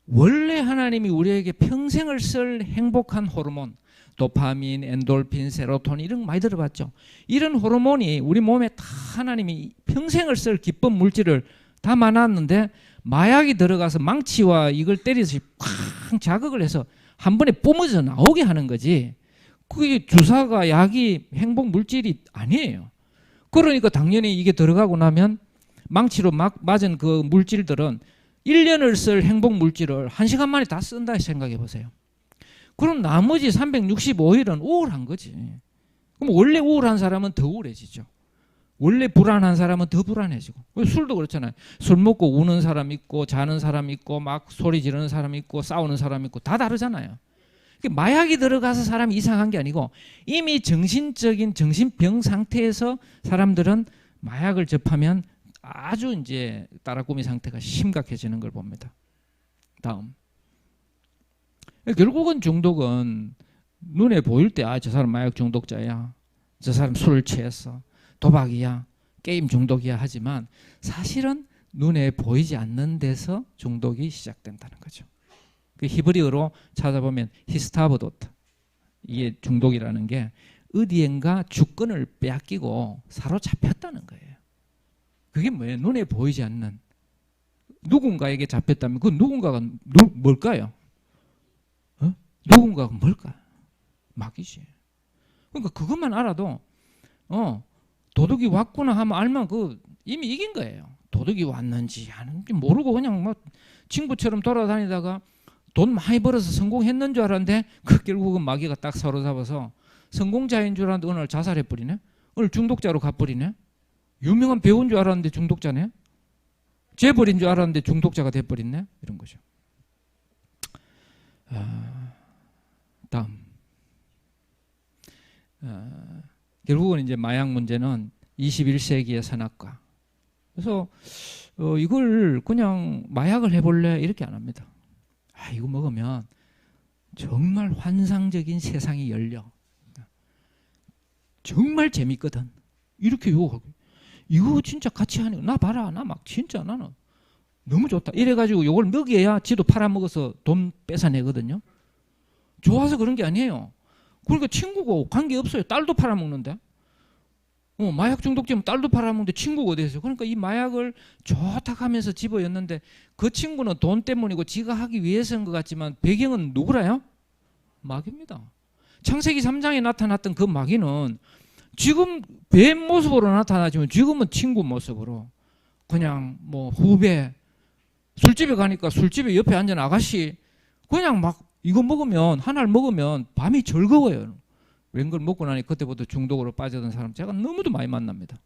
원래 하나님이 우리에게 평생을 쓸 행복한 호르몬, 도파민, 엔돌핀, 세로토닌 이런 거 많이 들어봤죠. 이런 호르몬이 우리 몸에 다 하나님이 평생을 쓸 기쁜 물질을 담아놨는데 마약이 들어가서 망치와 이걸 때리듯이 쾅 자극을 해서 한 번에 뿜어져 나오게 하는 거지. 그게 주사가 약이 행복 물질이 아니에요. 그러니까 당연히 이게 들어가고 나면 망치로 막 맞은 그 물질들은 1년을 쓸 행복 물질을 1시간 만에 다 쓴다 생각해 보세요. 그럼 나머지 365일은 우울한 거지. 그럼 원래 우울한 사람은 더 우울해지죠. 원래 불안한 사람은 더 불안해지고. 술도 그렇잖아요. 술 먹고 우는 사람 있고 자는 사람 있고 막 소리 지르는 사람 있고 싸우는 사람 있고 다 다르잖아요. 마약이 들어가서 사람이 이상한 게 아니고 이미 정신적인 정신병 상태에서 사람들은 마약을 접하면 아주 이제 따라꾸미 상태가 심각해지는 걸 봅니다. 다음. 결국은 중독은 눈에 보일 때 아, 저 사람 마약 중독자야. 저 사람 술을 취했어. 도박이야. 게임 중독이야 하지만 사실은 눈에 보이지 않는 데서 중독이 시작된다는 거죠. 그 히브리어로 찾아보면 히스타보도트. 이게 중독이라는 게 어디엔가 주권을 빼앗기고 사로잡혔다는 거예요. 그게 뭐예요? 눈에 보이지 않는 누군가에게 잡혔다면 그 누군가가 뭘까요? 누군가가 뭘까? 마귀지. 그러니까 그것만 알아도 도둑이 왔구나 하면 알면 그 이미 이긴 거예요. 도둑이 왔는지 아닌지 모르고 그냥 뭐 친구처럼 돌아다니다가 돈 많이 벌어서 성공했는 줄 알았는데 그 결국은 마귀가 딱 사로잡아서 성공자인 줄 알았는데 오늘 자살해버리네. 오늘 중독자로 가버리네. 유명한 배우인 줄 알았는데 중독자네. 재벌인 줄 알았는데 중독자가 돼버렸네. 이런 거죠. 다음. 결국은 이제 마약 문제는 21세기의 선악과. 그래서 이걸 그냥 마약을 해볼래 이렇게 안 합니다. 이거 먹으면 정말 환상적인 세상이 열려. 정말 재밌거든. 이렇게 유혹하고. 이거 진짜 같이 하네. 나 봐라. 나 막 진짜 나는 너무 좋다. 이래가지고 이걸 먹여야 지도 팔아먹어서 돈 뺏어내거든요. 좋아서 그런 게 아니에요. 그러니까 친구고 관계없어요. 딸도 팔아먹는데. 마약 중독자면 딸도 팔아먹는데 친구가 어디 있어요. 그러니까 이 마약을 좋다 하면서 집어였는데 그 친구는 돈 때문이고 지가 하기 위해서인 것 같지만 배경은 누구라요? 마귀입니다. 창세기 3장에 나타났던 그 마귀는 지금 뱀 모습으로 나타나지만 지금은 친구 모습으로 그냥 뭐 후배, 술집에 가니까 술집에 옆에 앉은 아가씨 그냥 막 이거 먹으면 하나를 먹으면 밤이 즐거워요. 웬걸 먹고 나니 그때부터 중독으로 빠졌던 사람 제가 너무도 많이 만납니다.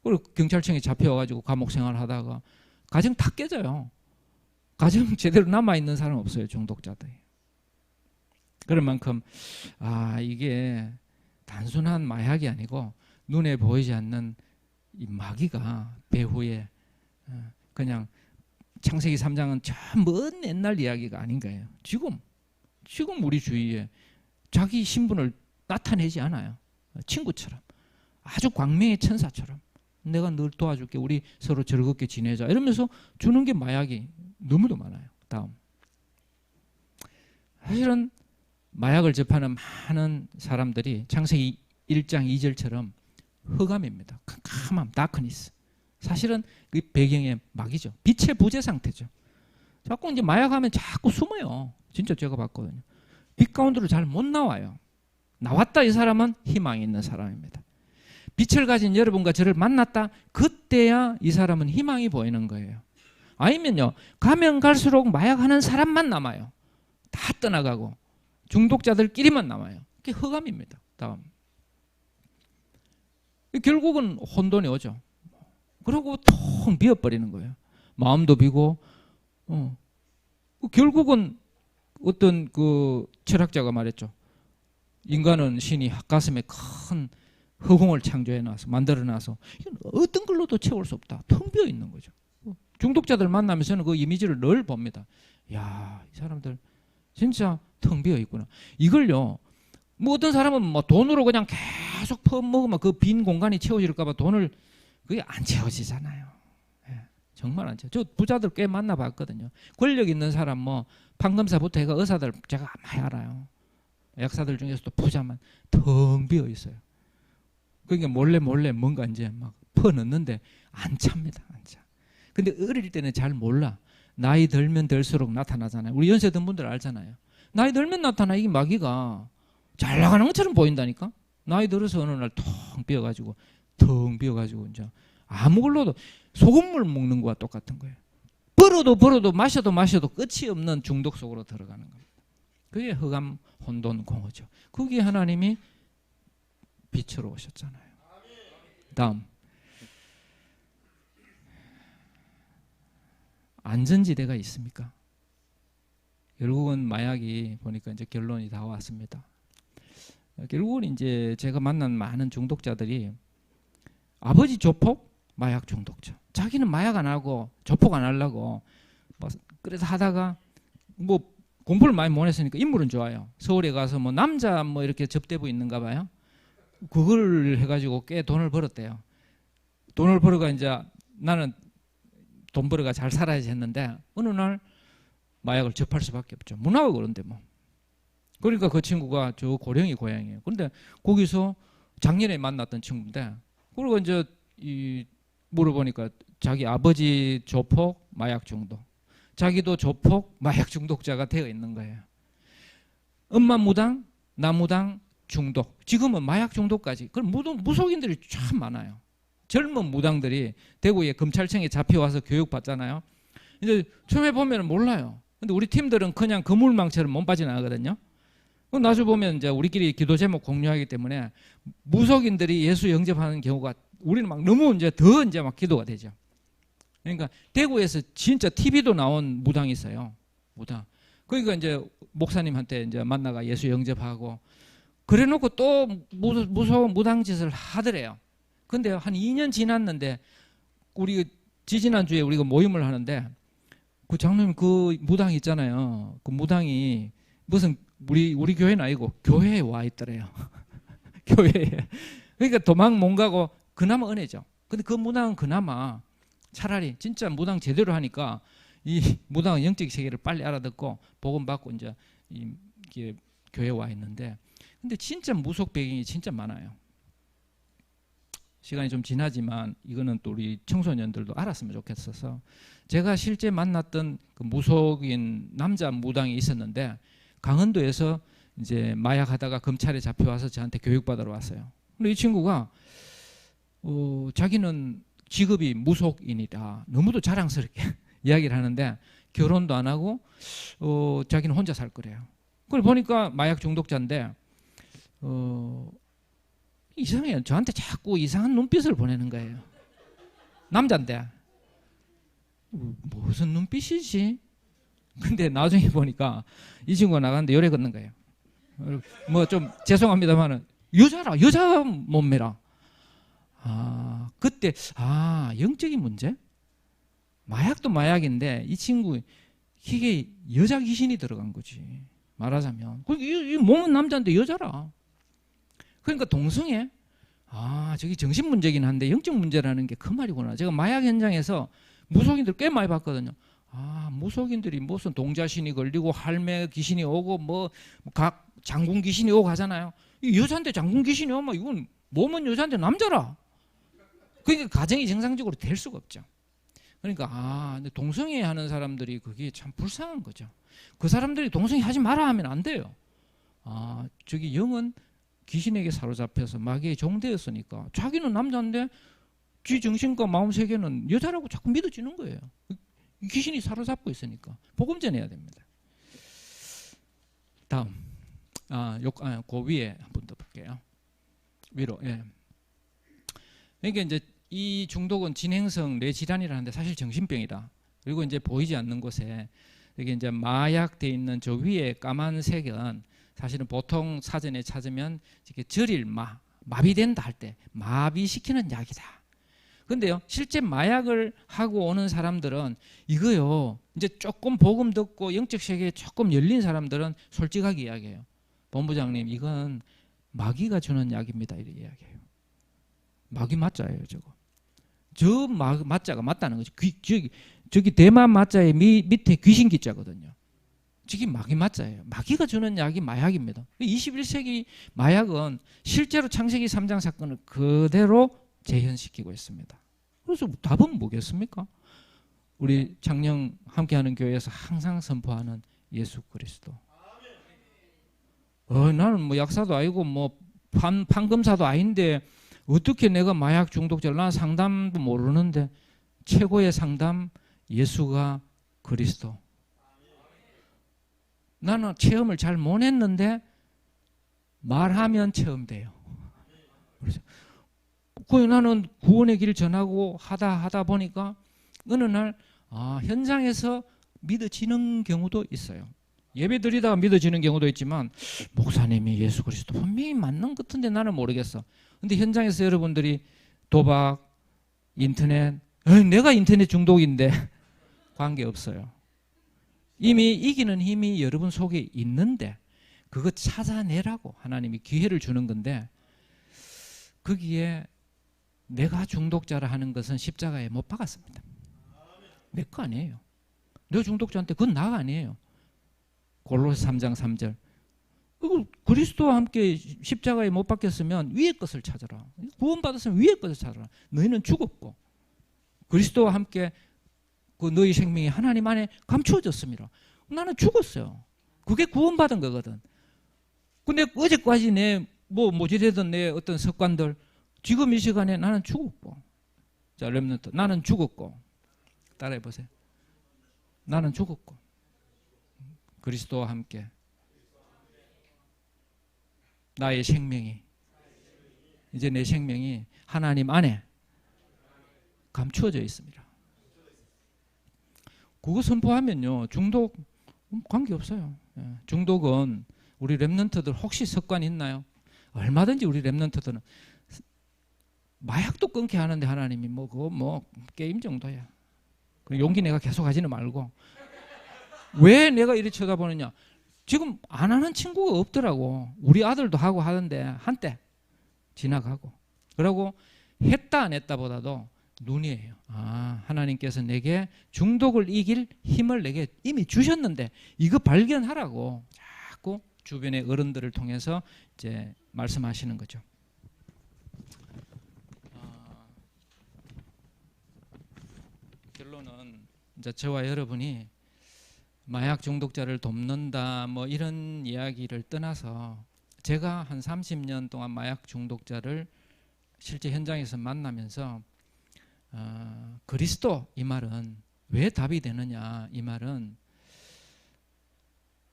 그리고 경찰청에 잡혀와가지고 감옥 생활하다가 가정 다 깨져요. 가정 제대로 남아있는 사람 없어요. 중독자들이. 그럴 만큼 이게 단순한 마약이 아니고 눈에 보이지 않는 이 마귀가 배후에 그냥 창세기 3장은 저 먼 옛날 이야기가 아닌 거예요. 지금 우리 주위에 자기 신분을 나타내지 않아요. 친구처럼 아주 광명의 천사처럼 내가 늘 도와줄게. 우리 서로 즐겁게 지내자. 이러면서 주는 게 마약이 너무도 많아요. 다음. 사실은 마약을 접하는 많은 사람들이 창세기 1장 2절처럼 흑암입니다. 캄캄함, 다크니스. 사실은 그 배경의 마귀죠. 빛의 부재 상태죠. 자꾸 이제 마약하면 자꾸 숨어요. 진짜 제가 봤거든요. 빛 가운데로 잘 못 나와요. 나왔다 이 사람은 희망이 있는 사람입니다. 빛을 가진 여러분과 저를 만났다 그때야 이 사람은 희망이 보이는 거예요. 아니면요 가면 갈수록 마약하는 사람만 남아요. 다 떠나가고 중독자들끼리만 남아요. 그게 흑암입니다. 다음. 결국은 혼돈이 오죠. 그리고 텅 비어버리는 거예요. 마음도 비고 결국은 어떤 그 철학자가 말했죠. 인간은 신이 가슴에 큰 허공을 창조해 놔서 만들어 놔서 어떤 걸로도 채울 수 없다. 텅 비어 있는 거죠. 중독자들 만나면서는 그 이미지를 늘 봅니다. 야, 이 사람들 진짜 텅 비어 있구나. 이걸요. 뭐 어떤 사람은 뭐 돈으로 그냥 계속 퍼먹으면 그 빈 공간이 채워질까 봐 돈을 그게 안 채워지잖아요. 예, 정말 안 채워. 저 부자들 꽤 만나봤거든요. 권력 있는 사람 뭐 판검사부터 해가 의사들 제가 많이 알아요. 약사들 중에서도 부자만 텅 비어 있어요. 그러니까 몰래 뭔가 이제 막 퍼넣는데 안 찹니다. 안 차. 근데 어릴 때는 잘 몰라. 나이 들면 들수록 나타나잖아요. 우리 연세 든 분들 알잖아요. 나이 들면 나타나. 이게 마귀가 잘 나가는 것처럼 보인다니까. 나이 들어서 어느 날 텅 비어가지고 이제 아무걸로도 소금물 먹는 거와 똑같은 거예요. 벌어도 마셔도 끝이 없는 중독 속으로 들어가는 겁니다. 그게 흑암 혼돈 공허죠. 거기에 하나님이 빛으로 오셨잖아요. 다음. 안전지대가 있습니까? 결국은 마약이 보니까 이제 결론이 다 왔습니다. 결국은 이제 제가 만난 많은 중독자들이 아버지 조폭 마약 중독자. 자기는 마약 안 하고 조폭 안 하려고 뭐 그래서 하다가 뭐 공부를 많이 못 했으니까 인물은 좋아요. 서울에 가서 뭐 남자 뭐 이렇게 접대부 있는가 봐요. 그걸 해가지고 꽤 돈을 벌었대요. 돈을 벌어가 이제 나는 돈 벌어가 잘 살아야지 했는데 어느 날 마약을 접할 수밖에 없죠. 문화가 그런데 뭐. 그러니까 그 친구가 저 고령이 고향이에요. 그런데 거기서 작년에 만났던 친구인데 그리고 이제 물어보니까 자기 아버지 조폭 마약 중독, 자기도 조폭 마약 중독자가 되어 있는 거예요. 엄마 무당, 나 무당 중독. 지금은 마약 중독까지. 그럼 무속인들이 참 많아요. 젊은 무당들이 대구에 검찰청에 잡혀와서 교육받잖아요. 이제 처음에 보면 몰라요. 근데 우리 팀들은 그냥 그물망처럼 못 빠져나가거든요. 나중에 보면 이제 우리끼리 기도 제목 공유하기 때문에 무속인들이 예수 영접하는 경우가 우리는 막 너무 이제 더 이제 막 기도가 되죠. 그러니까 대구에서 진짜 TV도 나온 무당이 있어요. 무당. 그러니까 이제 목사님한테 이제 만나가 예수 영접하고 그래놓고 또 무서운 무당짓을 하더래요. 근데 한 2년 지났는데 우리 지지난주에 우리가 모임을 하는데 그 장로님 그 무당 있잖아요. 그 무당이 무슨 우리 교회는 아니고 교회에 와 있더래요. 교회에. 그러니까 도망 못 가고 그나마 은혜죠. 근데 그 무당은 그나마 차라리 진짜 무당 제대로 하니까 이 무당은 영적 세계를 빨리 알아듣고 복음 받고 이제 이게 교회에 와 있는데, 근데 진짜 무속 배경이 진짜 많아요. 시간이 좀 지나지만 이거는 또 우리 청소년들도 알았으면 좋겠어서, 제가 실제 만났던 그 무속인 남자 무당이 있었는데 강원도에서 이제 마약하다가 검찰에 잡혀와서 저한테 교육받으러 왔어요. 근데 이 친구가 자기는 직업이 무속인이라 너무도 자랑스럽게 이야기를 하는데 결혼도 안 하고 자기는 혼자 살 거래요. 그걸 보니까 마약 중독자인데 이상해요. 저한테 자꾸 이상한 눈빛을 보내는 거예요. 남자인데 무슨 눈빛이지? 근데 나중에 보니까 이 친구가 나갔는데 열애 걷는 거예요. 뭐 좀 죄송합니다만은 여자 몸매라. 그때 영적인 문제? 마약도 마약인데 이 친구 이게 여자 귀신이 들어간 거지. 말하자면 이 몸은 남자인데 여자라. 그러니까 동성애. 저기 정신 문제긴 한데 영적 문제라는 게 그 말이구나. 제가 마약 현장에서 무속인들 꽤 많이 봤거든요. 무속인들이 무슨 동자신이 걸리고 할매 귀신이 오고 뭐 각 장군 귀신이 오고 하잖아요. 이 여자인데 장군 귀신이 오면 이건 몸은 여자인데 남자라. 그러니까 가정이 정상적으로 될 수가 없죠. 그러니까 근데 동성애 하는 사람들이 그게 참 불쌍한 거죠. 그 사람들이 동성애 하지 마라 하면 안 돼요. 저기 영은 귀신에게 사로잡혀서 마귀의 종되었으니까 자기는 남자인데 지 정신과 마음 세계는 여자라고 자꾸 믿어지는 거예요. 귀신이 사로잡고 있으니까 복음 전해야 됩니다. 다음 그 위에 한 번 더 볼게요. 위로. 예. 그러니까 이제 이 중독은 진행성 뇌질환이라는데 사실 정신병이다. 그리고 이제 보이지 않는 곳에 이게 이제 마약돼 있는 저 위에 까만 색은 사실은 보통 사전에 찾으면 이렇게 저릴 마비된다 할 때 마비시키는 약이다. 근데요, 실제 마약을 하고 오는 사람들은 이거요, 이제 조금 복음 듣고 영적 세계에 조금 열린 사람들은 솔직하게 이야기해요. 본부장님, 이건 마귀가 주는 약입니다. 이렇게 이야기해요. 마귀 맞자예요, 저거. 저 맞자가 맞다는 거죠. 저기 대만 맞자의 밑에 귀신 기자거든요. 저게 마귀 맞자예요. 마귀가 주는 약이 마약입니다. 21세기 마약은 실제로 창세기 3장 사건을 그대로 재현시키고 있습니다. 그래서 답은 뭐겠습니까? 우리 작년 함께하는 교회에서 항상 선포하는 예수 그리스도. 나는 뭐 약사도 아니고 뭐 판검사도 아닌데 어떻게 내가 마약 중독자를, 난 상담도 모르는데 최고의 상담 예수가 그리스도. 나는 체험을 잘 못 했는데 말하면 체험돼요. 그래서 나는 구원의 길을 전하고 하다 보니까 어느 날 현장에서 믿어지는 경우도 있어요. 예배 드리다가 믿어지는 경우도 있지만 목사님이 예수 그리스도 분명히 맞는 것 같은데 나는 모르겠어. 근데 현장에서 여러분들이 도박, 인터넷, 내가 인터넷 중독인데 관계없어요. 이미 이기는 힘이 여러분 속에 있는데 그거 찾아내라고 하나님이 기회를 주는 건데, 거기에 내가 중독자라 하는 것은 십자가에 못 박았습니다. 내 거 아니에요. 너 중독자한테 그건 나가 아니에요. 골로새 3장 3절. 그리스도와 함께 십자가에 못 박혔으면 위의 것을 찾아라. 구원받았으면 위의 것을 찾아라. 너희는 죽었고 그리스도와 함께 그 너희 생명이 하나님 안에 감추어졌습니다. 나는 죽었어요. 그게 구원받은 거거든. 근데 어제까지 내 모질했던 내 어떤 습관들, 지금 이 시간에 나는 죽었고. 자, 렘넌트, 나는 죽었고. 따라해 보세요. 나는 죽었고 그리스도와 함께 나의 생명이, 이제 내 생명이 하나님 안에 감추어져 있습니다. 그거 선포하면요, 중독 관계없어요. 중독은 우리 렘넌트들 혹시 습관 있나요? 얼마든지 우리 렘넌트들은 마약도 끊게 하는데 하나님이 뭐 그거 뭐 게임 정도야. 그 용기 내가 계속 하지는 말고. 왜 내가 이리 쳐다보느냐? 지금 안 하는 친구가 없더라고. 우리 아들도 하고 하던데 한때 지나가고. 그러고 했다 안 했다 보다도 눈이에요. 아, 하나님께서 내게 중독을 이길 힘을 내게 이미 주셨는데 이거 발견하라고 자꾸 주변의 어른들을 통해서 이제 말씀하시는 거죠. 결론은 이제 저와 여러분이 마약 중독자를 돕는다 뭐 이런 이야기를 떠나서 제가 한 30년 동안 마약 중독자를 실제 현장에서 만나면서 그리스도 이 말은 왜 답이 되느냐 이 말은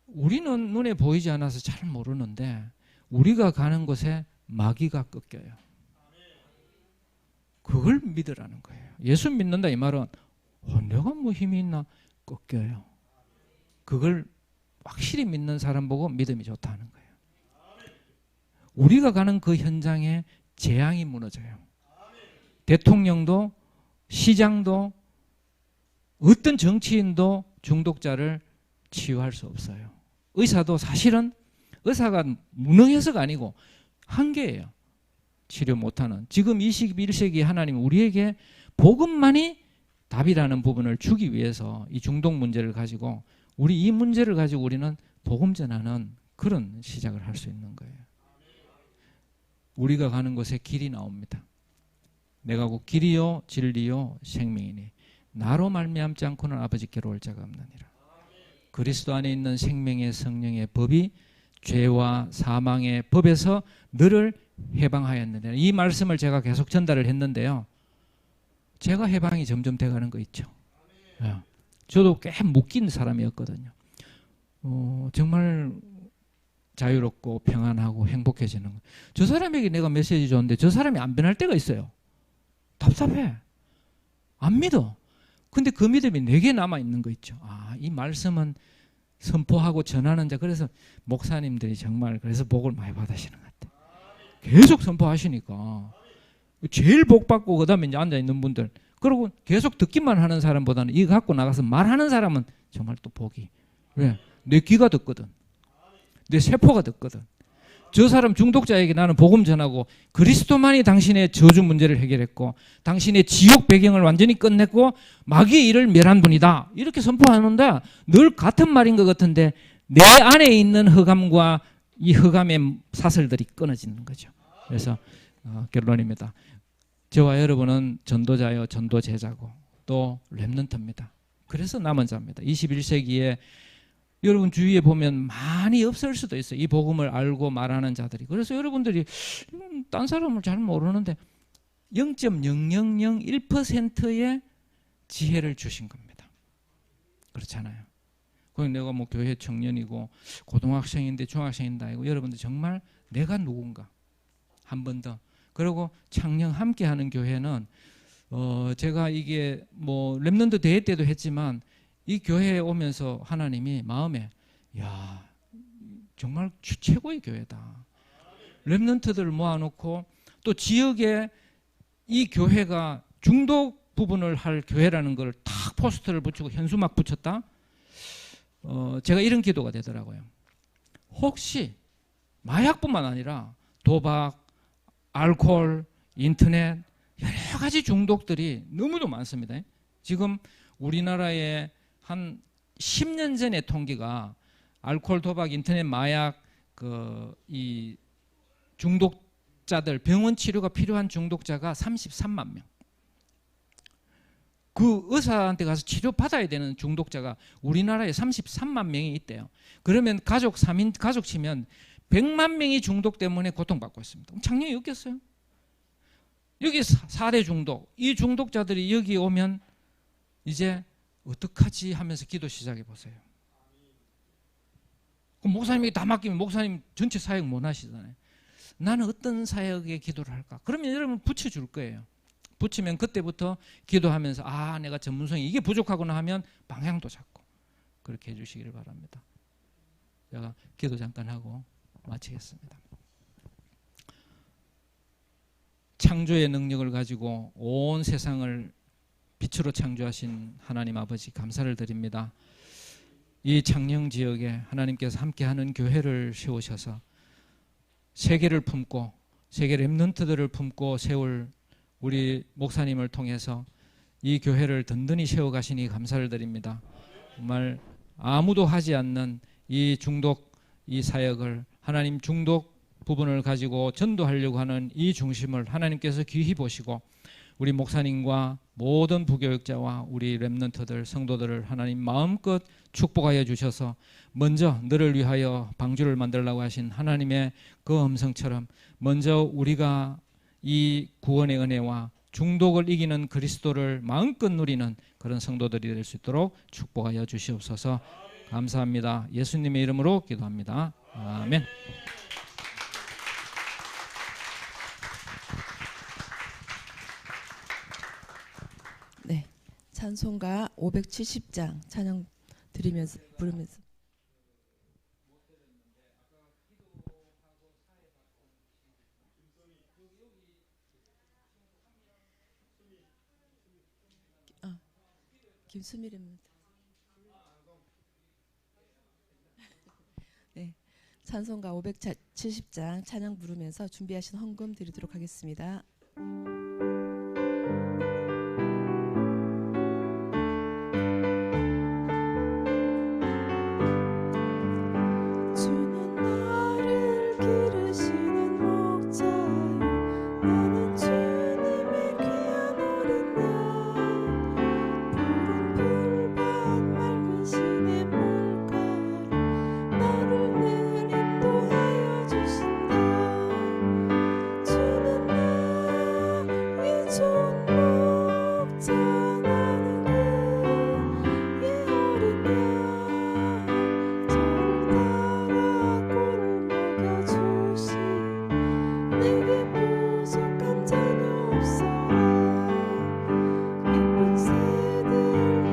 우리는 눈에 보이지 않아서 잘 모르는데 우리가 가는 곳에 마귀가 꺾여요. 그걸 믿으라는 거예요. 예수 믿는다 이 말은 내가 뭐 힘이 있나 꺾여요. 그걸 확실히 믿는 사람 보고 믿음이 좋다는 거예요. 우리가 가는 그 현장에 재앙이 무너져요. 대통령도 시장도 어떤 정치인도 중독자를 치유할 수 없어요. 의사도 사실은 의사가 무능해서가 아니고 한계예요. 치료 못하는. 지금 21세기 하나님 우리에게 복음만이 답이라는 부분을 주기 위해서 이 중독 문제를 가지고 우리 이 문제를 가지고 우리는 복음 전하는 그런 시작을 할 수 있는 거예요. 우리가 가는 곳에 길이 나옵니다. 내가 곧 길이요 진리요 생명이니 나로 말미암지 않고는 아버지께로 올 자가 없느니라. 그리스도 안에 있는 생명의 성령의 법이 죄와 사망의 법에서 너를 해방하였느니라. 이 말씀을 제가 계속 전달을 했는데요. 제가 해방이 점점 돼가는 거 있죠. 저도 꽤 묶인 사람이었거든요. 정말 자유롭고 평안하고 행복해지는 거. 저 사람에게 내가 메시지 줬는데 저 사람이 안 변할 때가 있어요. 답답해. 안 믿어. 근데 그 믿음이 내게 남아있는 거 있죠. 아, 이 말씀은 선포하고 전하는 자. 그래서 목사님들이 정말 그래서 복을 많이 받으시는 것 같아요. 계속 선포하시니까 제일 복 받고 그 다음에 이제 앉아있는 분들 그리고 계속 듣기만 하는 사람보다는 이거 갖고 나가서 말하는 사람은 정말 또 복이. 왜? 내 귀가 듣거든. 내 세포가 듣거든. 저 사람 중독자에게 나는 복음 전하고 그리스도만이 당신의 저주 문제를 해결했고 당신의 지옥 배경을 완전히 끝냈고 마귀의 일을 멸한 분이다. 이렇게 선포하는데 늘 같은 말인 것 같은데 내 안에 있는 흑암과 이 흑암의 사슬들이 끊어지는 거죠. 그래서 결론입니다. 저와 여러분은 전도자요 전도 제자고 또 렘넌트입니다. 그래서 남은 자입니다. 21세기에 여러분 주위에 보면 많이 없을 수도 있어요. 이 복음을 알고 말하는 자들이. 그래서 여러분들이 딴 사람을 잘 모르는데 0.0001%의 지혜를 주신 겁니다. 그렇잖아요. 그럼 내가 뭐 교회 청년이고 고등학생인데 중학생인데 아니고 여러분들 정말 내가 누군가 한 번 더. 그리고 창녕 함께하는 교회는 제가 이게 뭐 렘넌트 대회 때도 했지만 이 교회에 오면서 하나님이 마음에 야 정말 최고의 교회다. 렘넌트들을 모아놓고 또 지역에 이 교회가 중독 부분을 할 교회라는 걸 탁 포스터를 붙이고 현수막 붙였다. 제가 이런 기도가 되더라고요. 혹시 마약뿐만 아니라 도박, 알코올, 인터넷 여러 가지 중독들이 너무도 많습니다. 지금 우리나라에 한 10년 전의 통계가 알코올, 도박, 인터넷, 마약 이 중독자들 병원 치료가 필요한 중독자가 33만 명. 그 의사한테 가서 치료 받아야 되는 중독자가 우리나라에 33만 명이 있대요. 그러면 가족 3인 가족 치면 100만 명이 중독 때문에 고통받고 있습니다. 작년에 웃겼어요. 여기 4대 중독. 이 중독자들이 여기 오면 이제 어떡하지 하면서 기도 시작해 보세요. 그럼 목사님이 다 맡기면 목사님 전체 사역 못 하시잖아요. 나는 어떤 사역에 기도를 할까? 그러면 여러분 붙여줄 거예요. 붙이면 그때부터 기도하면서 아 내가 전문성이 이게 부족하구나 하면 방향도 잡고 그렇게 해주시기를 바랍니다. 제가 기도 잠깐 하고 마치겠습니다. 창조의 능력을 가지고 온 세상을 빛으로 창조하신 하나님 아버지 감사를 드립니다. 이 창녕 지역에 하나님께서 함께하는 교회를 세우셔서 세계를 품고 세계 렘넌트들을 품고 세울 우리 목사님을 통해서 이 교회를 든든히 세워가시니 감사를 드립니다. 정말 아무도 하지 않는 이 중독 이 사역을 하나님 중독 부분을 가지고 전도하려고 하는 이 중심을 하나님께서 귀히 보시고 우리 목사님과 모든 부교육자와 우리 렘넌트들 성도들을 하나님 마음껏 축복하여 주셔서 먼저 너를 위하여 방주를 만들라고 하신 하나님의 그 음성처럼 먼저 우리가 이 구원의 은혜와 중독을 이기는 그리스도를 마음껏 누리는 그런 성도들이 될 수 있도록 축복하여 주시옵소서. 감사합니다. 예수님의 이름으로 기도합니다. 아멘. 네, 찬송가 570장 찬양 드리면서 부르면서 김수미입니다. 네, 찬송가 570장 찬양 부르면서 준비하신 헌금 드리도록 하겠습니다. 주는 나를 기르시는 목자요 나는 주님의 귀한 어린 양 푸른 풀밭 맑은 시내 물가로 나를 늘 인도하여 주신다. 주는 나의 좋은 목자 나는 그의 어린 양 저를 따라 꼴을 먹여주시 내게 부족한 자녀 없어라. 예쁜 새들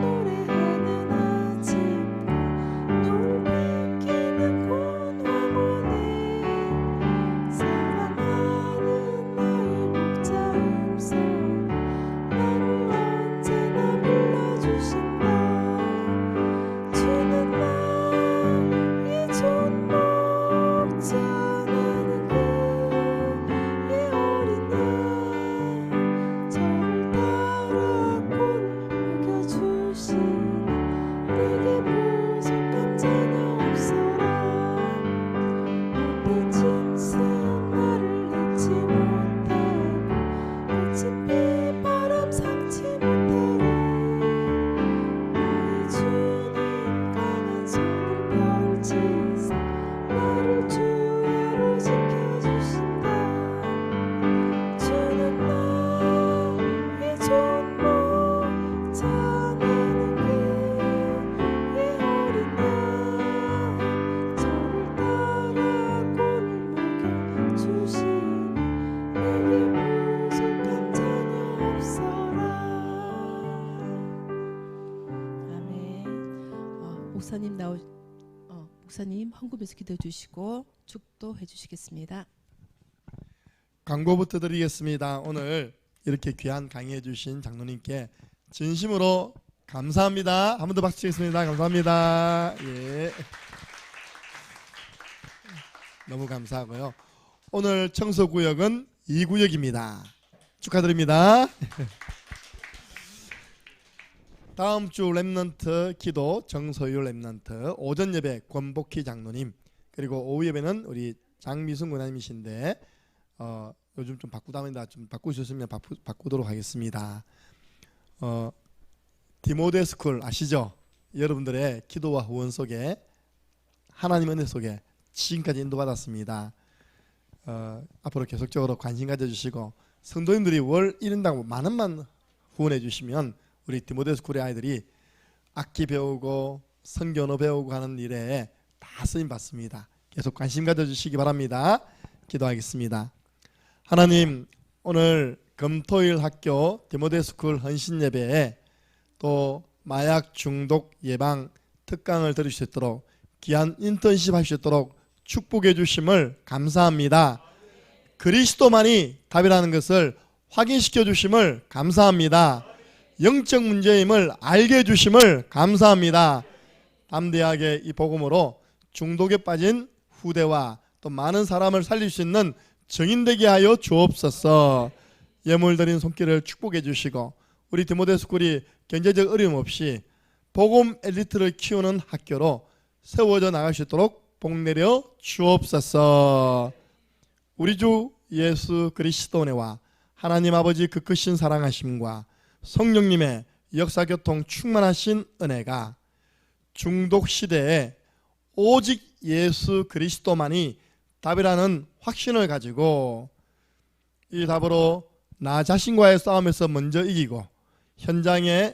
노래하는 아침과 노을 비키는 곤 황혼에 사랑하는 나의 목자 음성 나를 언제나 불러주신다. 주는 나의 좋은 목자 나는 그의 어린 양 저를 따라 꼴을 먹여주시 내게 부족한 자녀 없어라. 못된 짐승 나를 잊지 못하고 거친 비바람 삭지 못하리. 나의 주님 강한 손을 펼치사 나를 주야로 지켜주신다. 주는 나의 좋은 목자 나는 그의 어린 양 저를 따라 꼴을 먹여주시니 내게 부족한 자녀 없어라. 아멘. 목사님 헌금에서 기도해 주시고 축도해 주시겠습니다. 광고부터 드리겠습니다. 오늘 이렇게 귀한 강의해 주신 장로님께 진심으로 감사합니다. 한 번 더 박수 치겠습니다. 감사합니다. 예. 너무 감사하고요. 오늘 청소구역은 2구역입니다. 축하드립니다. 다음 주 렘넌트 기도 정소율 렘넌트 오전 예배 권복희 장로님 그리고 오후 예배는 우리 장미순 권사님이신데 요즘 좀 바꾸다니다 좀 바꾸셨으면 바꾸도록 하겠습니다. 디모데 스쿨 아시죠? 여러분들의 기도와 후원 속에 하나님 은혜 속에 지금까지 인도받았습니다. 앞으로 계속적으로 관심 가져주시고 성도님들이 월 1인당 만 원만 후원해 주시면 우리 디모데 스쿨의 아이들이 악기 배우고 성경어 배우고 하는 일에 다 쓰임 받습니다. 계속 관심 가져주시기 바랍니다. 기도하겠습니다. 하나님 오늘 금토일 학교 디모데 스쿨 헌신 예배에 또 마약 중독 예방 특강을 들을 수 있도록 귀한 인턴십 할 수 있도록 축복해 주심을 감사합니다. 그리스도만이 답이라는 것을 확인시켜 주심을 감사합니다. 영적 문제임을 알게 해주심을 감사합니다. 담대하게 이 복음으로 중독에 빠진 후대와 또 많은 사람을 살릴 수 있는 증인되게 하여 주옵소서. 예물 드린 손길을 축복해 주시고 우리 디모데 스쿨이 경제적 어려움 없이 복음 엘리트를 키우는 학교로 세워져 나갈 수 있도록 복 내려 주옵소서. 우리 주 예수 그리스도 은혜와 하나님 아버지 그 크신 사랑하심과 성령님의 역사교통 충만하신 은혜가 중독 시대에 오직 예수 그리스도만이 답이라는 확신을 가지고 이 답으로 나 자신과의 싸움에서 먼저 이기고 현장에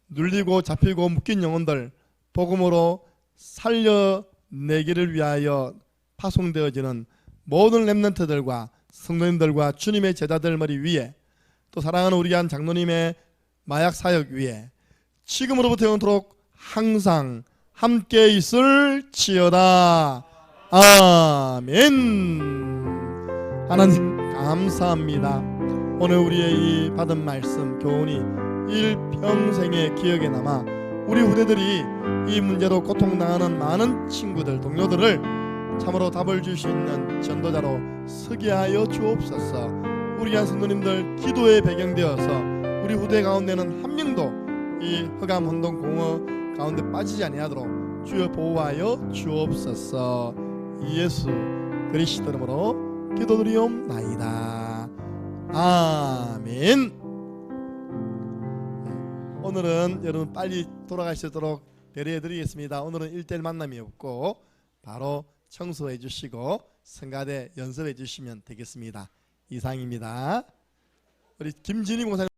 눌리고 잡히고 묶인 영혼들 복음으로 살려내기를 위하여 파송되어지는 모든 렘넌트들과 성도님들과 주님의 제자들 머리 위에 또 사랑하는 우리 한 장로님의 마약 사역 위에 지금으로부터 영원토록 항상 함께 있을지어다. 아멘. 하나님 감사합니다. 오늘 우리의 이 받은 말씀 교훈이 일평생의 기억에 남아 우리 후대들이 이 문제로 고통당하는 많은 친구들 동료들을 참으로 답을 줄 수 있는 전도자로 서게 하여 주옵소서. 우리 한 성도님들 기도의 배경되어서 우리 후대 가운데는 한 명도 이 흑암 혼돈 공허 가운데 빠지지 아니하도록 주여 보호하여 주옵소서. 예수 그리스도 이름으로 기도드리옵나이다. 아멘. 오늘은 여러분 빨리 돌아갈 수 있도록 배려해 드리겠습니다. 오늘은 1대1 만남이 없고 바로 청소해 주시고 성가대 연습해 주시면 되겠습니다. 이상입니다. 우리 김진희 목사님